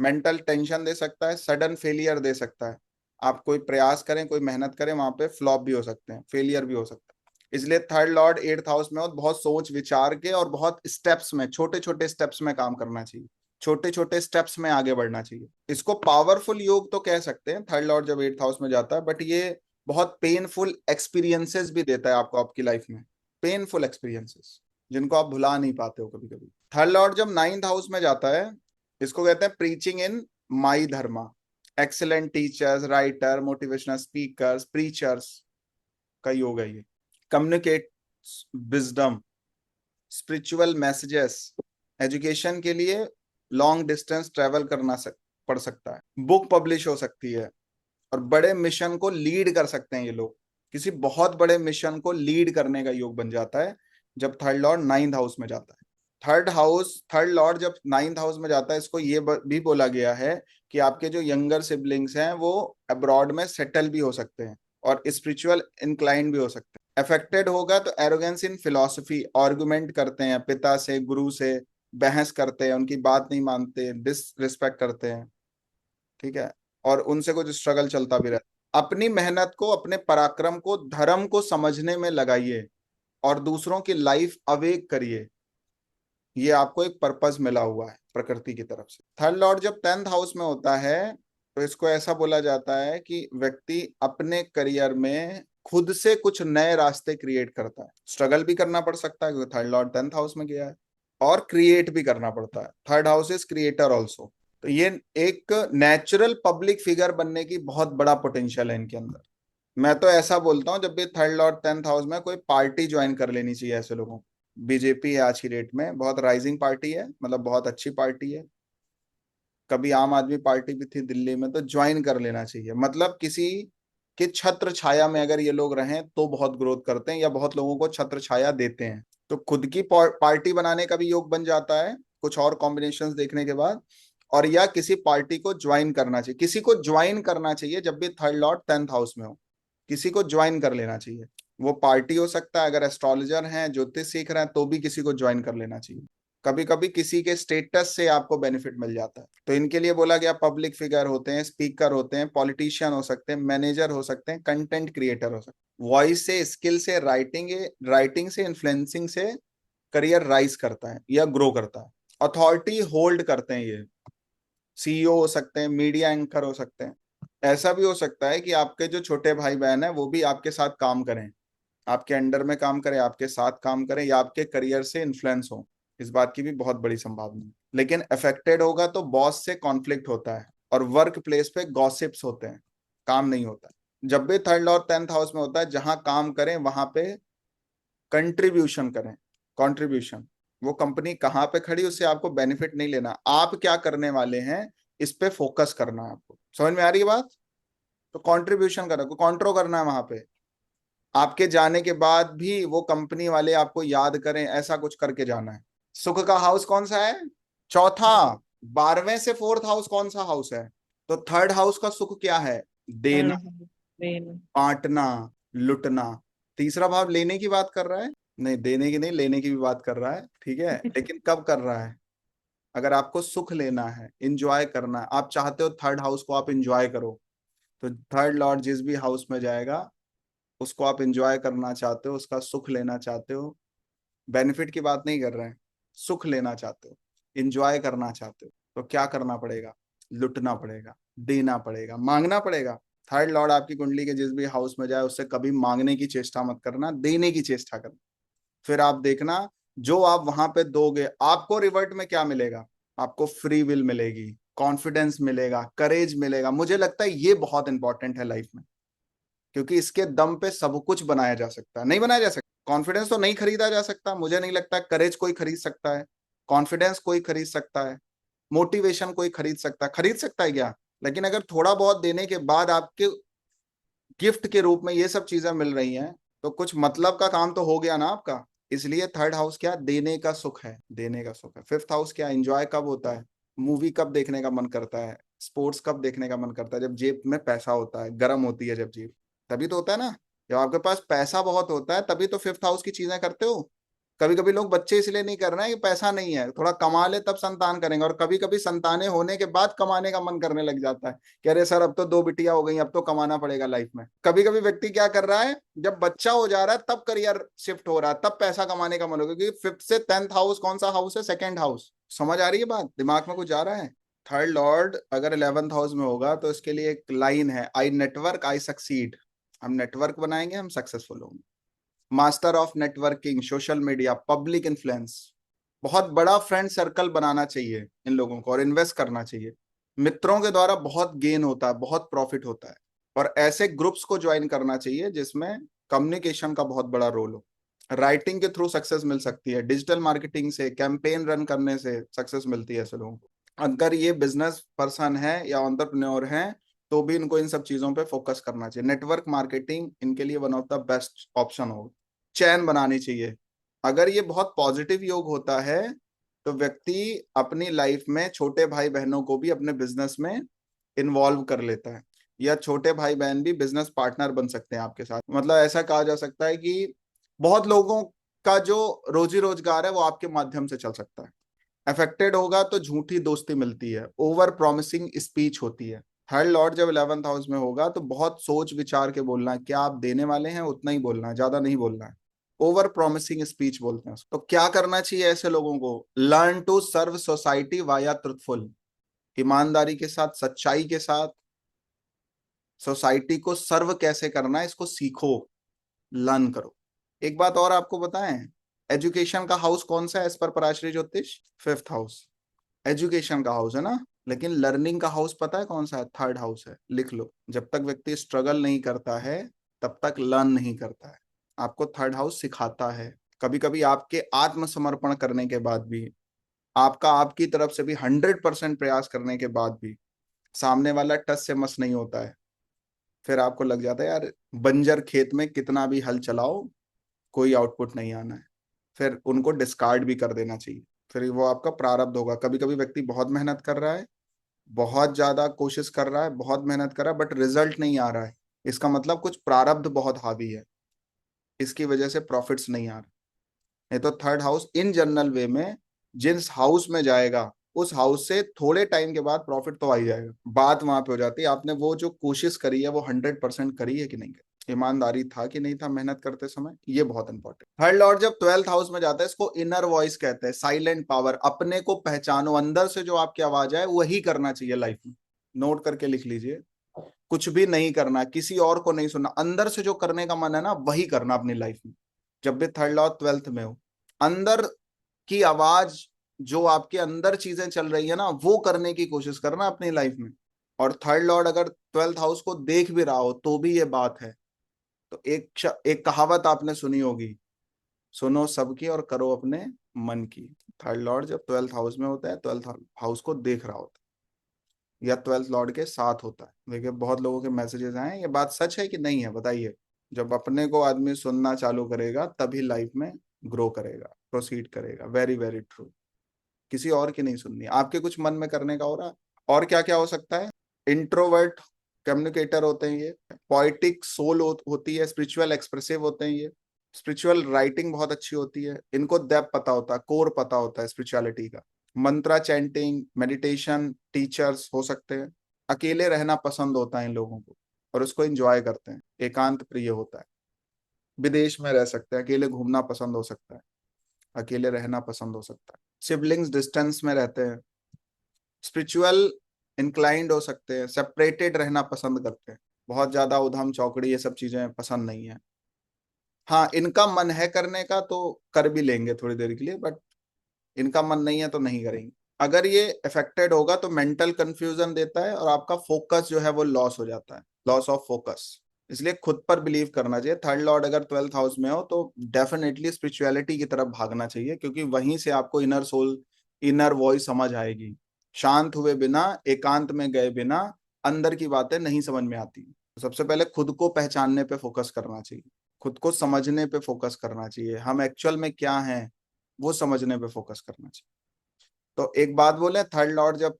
मेंटल टेंशन दे सकता है, सडन फेलियर दे सकता है। आप कोई प्रयास करें, कोई मेहनत करें, वहां पे फ्लॉप भी हो सकते हैं, फेलियर भी हो सकता है। इसलिए थर्ड लॉर्ड एट्थ हाउस में हो, बहुत सोच विचार के और बहुत स्टेप्स में, छोटे छोटे स्टेप्स में काम करना चाहिए, छोटे छोटे स्टेप्स में आगे बढ़ना चाहिए। इसको पावरफुल योग तो कह सकते हैं थर्ड लॉर्ड जब एट्थ हाउस में जाता है, बट ये बहुत पेनफुल एक्सपीरियंसेस भी देता है आपको आपकी लाइफ में, पेनफुल एक्सपीरियंसेस जिनको आप भुला नहीं पाते हो कभी कभी। थर्ड लॉर्ड जब नाइन्थ हाउस में जाता है, इसको कहते हैं preaching in my dharma. Excellent teachers, writer, motivational speakers, preachers का योग है ये। Communicate wisdom, spiritual messages, education के लिए लॉन्ग डिस्टेंस ट्रेवल करना पड़ सकता है, बुक पब्लिश हो सकती है, और बड़े मिशन को लीड कर सकते हैं ये लोग। किसी बहुत बड़े मिशन को लीड करने का योग बन जाता है जब थर्ड लॉर्ड नाइन्थ हाउस में जाता है। थर्ड लॉर्ड जब नाइन्थ हाउस में जाता है, इसको ये भी बोला गया है कि आपके जो यंगर सिबलिंग्स हैं वो अब्रॉड में सेटल भी हो सकते हैं और स्पिरिचुअल इंक्लाइन भी हो सकते हैं। अफेक्टेड होगा तो एरोगेंस इन फिलॉसफी, आर्गुमेंट करते हैं पिता से, गुरु से बहस करते हैं, उनकी बात नहीं मानते, डिसरिस्पेक्ट करते हैं, ठीक है, और उनसे कुछ स्ट्रगल चलता भी रहता है। अपनी मेहनत को, अपने पराक्रम को, धर्म को समझने में लगाइए और दूसरों की लाइफ अवेक करिए। ये आपको एक पर्पस मिला हुआ है प्रकृति की तरफ से। थर्ड लॉर्ड जब टेंथ हाउस में होता है, तो इसको ऐसा बोला जाता है कि व्यक्ति अपने करियर में खुद से कुछ नए रास्ते क्रिएट करता है। स्ट्रगल भी करना पड़ सकता है क्योंकि थर्ड लॉर्ड टेंथ हाउस में गया है, और क्रिएट भी करना पड़ता है। Third house is creator also. तो ये एक नेचुरल पब्लिक फिगर बनने की बहुत बड़ा पोटेंशियल है इनके अंदर। मैं तो ऐसा बोलता हूँ, जब भी थर्ड लॉर्ड टेंथ हाउस में, कोई पार्टी ज्वाइन कर लेनी चाहिए ऐसे लोगों को। बीजेपी है आज की डेट में बहुत राइजिंग पार्टी है, मतलब बहुत अच्छी पार्टी है। कभी आम आदमी पार्टी भी थी दिल्ली में, तो ज्वाइन कर लेना चाहिए। मतलब किसी के छत्र छाया में अगर ये लोग रहें तो बहुत ग्रोथ करते हैं, या बहुत लोगों को छत्र छाया देते हैं। तो खुद की पार्टी बनाने का भी योग बन जाता है कुछ और कॉम्बिनेशंस देखने के बाद, और या किसी पार्टी को ज्वाइन करना चाहिए। किसी को ज्वाइन करना चाहिए जब भी थर्ड लॉर्ड 10th हाउस में हो, किसी को ज्वाइन कर लेना चाहिए। वो पार्टी हो सकता है, अगर एस्ट्रोलॉजर हैं, ज्योतिष सीख रहे हैं, तो भी किसी को ज्वाइन कर लेना चाहिए। कभी कभी किसी के स्टेटस से आपको बेनिफिट मिल जाता है, तो इनके लिए बोला गया पब्लिक फिगर होते हैं, स्पीकर होते हैं, पॉलिटिशियन हो सकते हैं, मैनेजर हो सकते हैं, कंटेंट क्रिएटर हो सकते हैं। वॉइस से, स्किल से, राइटिंग से, इन्फ्लुएंसिंग से करियर राइज करता है या ग्रो करता है। अथॉरिटी होल्ड करते हैं ये, सीईओ हो सकते हैं, मीडिया एंकर हो सकते हैं। ऐसा भी हो सकता है कि आपके जो छोटे भाई बहन है वो भी आपके साथ काम करें, आपके अंडर में काम करें, आपके साथ काम करें, या आपके करियर से इन्फ्लुएंस हो। इस बात की भी बहुत बड़ी संभावना है। लेकिन अफेक्टेड होगा तो बॉस से कॉन्फ्लिक्ट होता है, और वर्क प्लेस पे गॉसिप्स होते हैं, काम नहीं होता है। जब भी थर्ड और 10th हाउस में होता है, जहां काम करें वहां पे कंट्रीब्यूशन करें। कंट्रीब्यूशन, वो कंपनी कहाँ पे खड़ी उससे आपको बेनिफिट नहीं लेना, आप क्या करने वाले हैं इस पे फोकस करना है आपको। समझ में आ रही है बात? तो कंट्रीब्यूशन करना, कॉन्ट्रो करना है वहां पे। आपके जाने के बाद भी वो कंपनी वाले आपको याद करें, ऐसा कुछ करके जाना है। सुख का हाउस कौन सा है? चौथा। 12वें से 4th हाउस कौन सा हाउस है? तो थर्ड हाउस का सुख क्या है? देना,
देन।
बांटना, लुटना। तीसरा भाव लेने की बात कर रहा है, नहीं देने की नहीं, लेने की भी बात कर रहा है, ठीक है, लेकिन कब कर रहा है? अगर आपको सुख लेना है, इंजॉय करना है, आप चाहते हो थर्ड हाउस को आप इंजॉय करो, तो थर्ड लॉर्ड जिस भी हाउस में जाएगा उसको आप इंजॉय करना चाहते हो, उसका सुख लेना चाहते हो। बेनिफिट की बात नहीं कर रहे हैं, सुख लेना चाहते हो, इंजॉय करना चाहते हो, तो क्या करना पड़ेगा? लुटना पड़ेगा, देना पड़ेगा, मांगना पड़ेगा। थर्ड लॉर्ड आपकी कुंडली के जिस भी हाउस में जाए उससे कभी मांगने की चेष्टा मत करना, देने की चेष्टा करना। फिर आप देखना, जो आप वहां पे दोगे आपको रिवर्ट में क्या मिलेगा? आपको फ्री विल मिलेगी, कॉन्फिडेंस मिलेगा, करेज मिलेगा। मुझे लगता है ये बहुत इंपॉर्टेंट है लाइफ में, क्योंकि इसके दम पे सब कुछ बनाया जा सकता है। नहीं बनाया जा सकता? कॉन्फिडेंस तो नहीं खरीदा जा सकता, मुझे नहीं लगता। करेज कोई खरीद सकता है? कॉन्फिडेंस कोई खरीद सकता है? मोटिवेशन कोई खरीद सकता है? खरीद सकता है क्या? लेकिन अगर थोड़ा बहुत देने के बाद आपके गिफ्ट के रूप में ये सब चीजें मिल रही हैं, तो कुछ मतलब का काम तो हो गया ना आपका। इसलिए थर्ड हाउस क्या? देने का सुख है, देने का सुख है। 5th हाउस क्या? एंजॉय कब होता है? मूवी कब देखने का मन करता है? स्पोर्ट्स कब देखने का मन करता है? जब जेब में पैसा होता है, गर्म होती है जब जेब, तभी तो होता है ना। जब आपके पास पैसा बहुत होता है तभी तो 5th हाउस की चीजें करते हो। कभी कभी लोग बच्चे इसलिए नहीं कर रहे हैं कि पैसा नहीं है, थोड़ा कमा ले तब संतान करेंगे, और कभी कभी संतानें होने के बाद कमाने का मन करने लग जाता है कि अरे सर अब तो 2 बिटिया हो गई, अब तो कमाना पड़ेगा लाइफ में। कभी कभी व्यक्ति क्या कर रहा है, जब बच्चा हो जा रहा है तब करियर शिफ्ट हो रहा है, तब पैसा कमाने का मन होगा, क्योंकि 5th से 10th हाउस कौन सा हाउस है? 2nd house. समझ आ रही है बात? दिमाग में कुछ जा रहा है? थर्ड लॉर्ड अगर 11th हाउस में होगा तो इसके लिए एक लाइन है, आई नेटवर्क आई सक्सीड। हम नेटवर्क बनाएंगे, हम सक्सेसफुल होंगे। Master of networking, social media, public influence. बहुत बड़ा फ्रेंड सर्कल बनाना चाहिए इन लोगों को, और इन्वेस्ट करना चाहिए। मित्रों के द्वारा बहुत गेन होता है, बहुत प्रॉफिट होता है। और ऐसे ग्रुप्स को ज्वाइन करना चाहिए जिसमें कम्युनिकेशन का बहुत बड़ा रोल हो। राइटिंग के थ्रू सक्सेस मिल सकती है, डिजिटल मार्केटिंग से, कैंपेन रन करने से सक्सेस मिलती है ऐसे लोगों को। अगर ये बिजनेस पर्सन है या एंटरप्रेन्योर हैं, तो भी इनको इन सब चीजों पे फोकस करना चाहिए। नेटवर्क मार्केटिंग इनके लिए one of the best option होगा। चैन बनानी चाहिए। अगर ये बहुत पॉजिटिव योग होता है तो व्यक्ति अपनी लाइफ में छोटे भाई बहनों को भी अपने बिजनेस में इन्वॉल्व कर लेता है, या छोटे भाई बहन भी बिजनेस पार्टनर बन सकते हैं आपके साथ। मतलब ऐसा कहा जा सकता है कि बहुत लोगों का जो रोजी रोजगार है वो आपके माध्यम से चल सकता है। अफेक्टेड होगा तो झूठी दोस्ती मिलती है, ओवर प्रॉमिसिंग स्पीच होती है। थर्ड लॉर्ड जब 11th हाउस में होगा तो बहुत सोच विचार के बोलना है, क्या आप देने वाले हैं उतना ही बोलना है, ज्यादा नहीं बोलना है। ओवर प्रॉमिसिंग स्पीच बोलते हैं उसको। तो क्या करना चाहिए ऐसे लोगों को? Learn to serve society via truthful. ईमानदारी के साथ, सच्चाई के साथ सोसाइटी को सर्व कैसे करना है इसको सीखो, लर्न करो। एक बात और आपको बताएं, एजुकेशन का हाउस कौन सा है एज पर पराशरी ज्योतिष? 5th हाउस एजुकेशन का हाउस है ना। लेकिन लर्निंग का हाउस पता है कौन सा है? थर्ड हाउस है, लिख लो। जब तक व्यक्ति स्ट्रगल नहीं करता है तब तक लर्न नहीं करता है। आपको थर्ड हाउस सिखाता है। कभी कभी आपके आत्मसमर्पण करने के बाद भी, आपका आपकी तरफ से भी 100% प्रयास करने के बाद भी सामने वाला टस से मस नहीं होता है, फिर आपको लग जाता है यार बंजर खेत में कितना भी हल चलाओ कोई आउटपुट नहीं आना है, फिर उनको डिस्कार्ड भी कर देना चाहिए। फिर वो आपका प्रारब्ध होगा। कभी कभी व्यक्ति बहुत मेहनत कर रहा है, बहुत ज्यादा कोशिश कर रहा है, बहुत मेहनत कर रहा है, बट रिजल्ट नहीं आ रहा है, इसका मतलब कुछ प्रारब्ध बहुत हावी है, इसकी वजह से प्रॉफिट्स नहीं आ रहे। नहीं तो थर्ड हाउस इन जनरल वे में जिस हाउस में जाएगा उस हाउस से थोड़े टाइम के बाद प्रॉफिट तो आ ही जाएगा। बात वहां पे हो जाती है, आपने वो जो कोशिश करी है वो 100% करी है कि नहीं करी, ईमानदारी था कि नहीं था मेहनत करते समय, ये बहुत इंपॉर्टेंट। थर्ड लॉर्ड जब 12th हाउस में जाता है, इसको इनर वॉइस कहते हैं, साइलेंट पावर। अपने को पहचानो, अंदर से जो आपकी आवाज है वही करना चाहिए लाइफ में। नोट करके लिख लीजिए, कुछ भी नहीं करना, किसी और को नहीं सुनना, अंदर से जो करने का मन है ना वही करना अपनी लाइफ में। जब भी थर्ड लॉ 12th में हो, अंदर की आवाज, जो आपके अंदर चीजें चल रही है ना वो करने की कोशिश करना अपनी लाइफ में। और थर्ड लॉर्ड अगर 12th हाउस को देख भी रहा हो तो भी ये बात है। तो एक कहावत आपने सुनी होगी, सुनो सबकी और करो अपने मन की। थर्ड लॉर्ड जब 12th हाउस में होता है, 12th हाउस को देख रहा होता है या 12th लॉर्ड के साथ होता है। देखिए बहुत लोगों के मैसेजेस आए, ये बात सच है कि नहीं है बताइए। जब अपने को आदमी सुनना चालू करेगा तभी लाइफ में ग्रो करेगा, प्रोसीड करेगा। Very very true. किसी और की नहीं सुननी, आपके कुछ मन में करने का हो रहा। और क्या क्या हो सकता है? इंट्रोवर्ट कम्युनिकेटर होते हैं ये, पोइटिक सोल होती है, स्पिरिचुअल एक्सप्रेसिव होते हैं ये, स्पिरिचुअल राइटिंग बहुत अच्छी होती है, इनको डेप्थ पता होता है, कोर पता होता है स्पिरिचुअलिटी का। मंत्रा चैंटिंग, मेडिटेशन टीचर्स हो सकते हैं। अकेले रहना पसंद होता है इन लोगों को और उसको एंजॉय करते हैं, एकांत प्रिय होता है। विदेश में रह सकते हैं, अकेले घूमना पसंद हो सकता है, अकेले रहना पसंद हो सकता है। सिबलिंग्स डिस्टेंस में रहते हैं, स्पिरिचुअल इंक्लाइंड हो सकते हैं, सेपरेटेड रहना पसंद करते हैं, बहुत ज्यादा उधम चौकड़ी ये सब चीजें पसंद नहीं है। हाँ इनका मन है करने का तो कर भी लेंगे थोड़ी देर के लिए, बट इनका मन नहीं है तो नहीं करेंगे। अगर ये अफेक्टेड होगा तो मेंटल कंफ्यूजन देता है और आपका फोकस जो है वो लॉस हो जाता है, लॉस ऑफ फोकस। इसलिए खुद पर बिलीव करना चाहिए। थर्ड लॉर्ड अगर 12th हाउस में हो तो डेफिनेटली स्पिरिचुअलिटी की तरफ भागना चाहिए, क्योंकि वहीं से आपको इनर सोल, इनर वॉइस समझ आएगी। शांत हुए बिना, एकांत में गए बिना अंदर की बातें नहीं समझ में आती। तो सबसे पहले खुद को पहचानने पे फोकस करना चाहिए, खुद को समझने पे फोकस करना चाहिए, हम एक्चुअल में क्या हैं वो समझने पे फोकस करना चाहिए। तो एक बात बोले, थर्ड लॉर्ड जब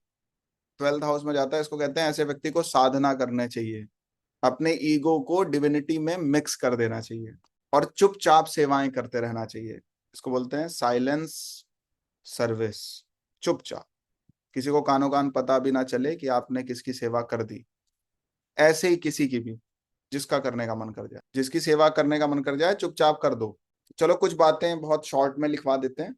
12th हाउस में जाता है, इसको कहते हैं ऐसे व्यक्ति को साधना करने चाहिए, अपने ईगो को डिविनिटी में मिक्स कर देना चाहिए और चुपचाप सेवाएं करते रहना चाहिए। इसको बोलते हैं साइलेंस सर्विस। चुपचाप, किसी को कानो कान पता भी ना चले कि आपने किसकी सेवा कर दी। ऐसे ही किसी की भी, जिसका करने का मन कर जाए, जिसकी सेवा करने का मन कर जाए चुपचाप कर दो। चलो कुछ बातें बहुत शॉर्ट में लिखवा देते हैं,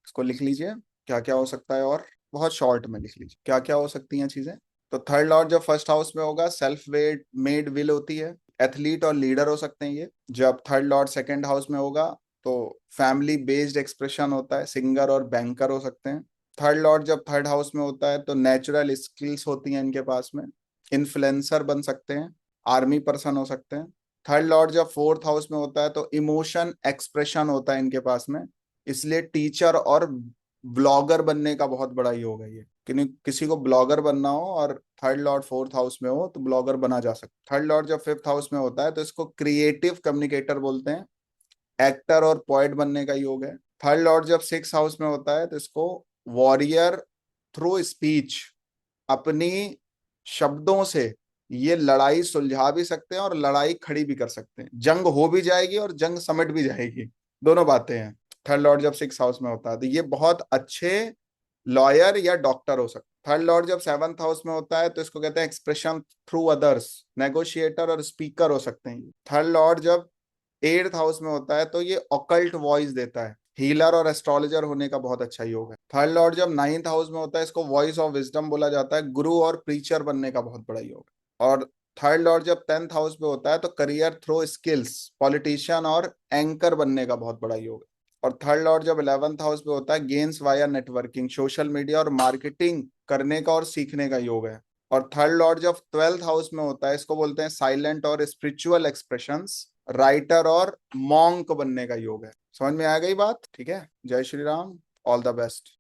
इसको लिख लीजिए क्या क्या हो सकता है, और बहुत शॉर्ट में लिख लीजिए क्या क्या हो सकती हैं चीजें। तो थर्ड लॉर्ड जब फर्स्ट हाउस में होगा, सेल्फ वेड मेड विल होती है, एथलीट और लीडर हो सकते हैं ये। जब थर्ड लॉर्ड सेकंड हाउस में होगा तो फैमिली बेस्ड एक्सप्रेशन होता है, सिंगर और बैंकर हो सकते हैं। थर्ड लॉर्ड जब थर्ड हाउस में होता है तो नेचुरल स्किल्स होती हैं इनके पास में, इन्फ्लुएंसर बन सकते हैं, आर्मी पर्सन हो सकते हैं। थर्ड लॉर्ड जब फोर्थ हाउस में होता है तो इमोशन एक्सप्रेशन होता है इनके पास में, इसलिए टीचर और ब्लॉगर बनने का बहुत बड़ा योग है ये। कि किसी को ब्लॉगर बनना हो और थर्ड लॉर्ड फोर्थ हाउस में हो तो ब्लॉगर बना जा सकता है। थर्ड लॉर्ड जब फिफ्थ हाउस में होता है तो इसको क्रिएटिव कम्युनिकेटर बोलते हैं, एक्टर और पोएट बनने का योग है। थर्ड लॉर्ड जब सिक्स हाउस में होता है तो इसको वॉरियर थ्रू स्पीच, अपनी शब्दों से ये लड़ाई सुलझा भी सकते हैं और लड़ाई खड़ी भी कर सकते हैं, जंग हो भी जाएगी और जंग समिट भी जाएगी, दोनों बातें हैं। थर्ड लॉर्ड जब सिक्स हाउस में होता है तो ये बहुत अच्छे लॉयर या डॉक्टर हो सकते हैं। थर्ड लॉर्ड जब सेवंथ हाउस में होता है तो इसको कहते हैं एक्सप्रेशन थ्रू अदर्स, नेगोशिएटर और स्पीकर हो सकते हैं। थर्ड लॉर्ड जब एट्थ हाउस में होता है तो ये ऑकल्ट वॉइस देता है, हीलर और एस्ट्रोलॉजर होने का बहुत अच्छा योग है। थर्ड लॉर्ड जब नाइन्थ हाउस में होता है इसको वॉइस ऑफ विजडम बोला जाता है, गुरु और प्रीचर बनने का बहुत बड़ा योग है। और थर्ड लॉर्ड जब 10th हाउस में होता है तो करियर थ्रू स्किल्स, पॉलिटिशियन और एंकर बनने का बहुत बड़ा योग है। और थर्ड लॉर्ड जब 11th हाउस में होता है gains via networking, social media और मार्केटिंग करने का और सीखने का योग है। और थर्ड लॉर्ड जब 12th हाउस में होता है इसको बोलते हैं साइलेंट और स्पिरिचुअल एक्सप्रेशंस, राइटर और मॉन्क बनने का योग है। समझ में आ गई बात? ठीक है, जय Shri Ram, all the best.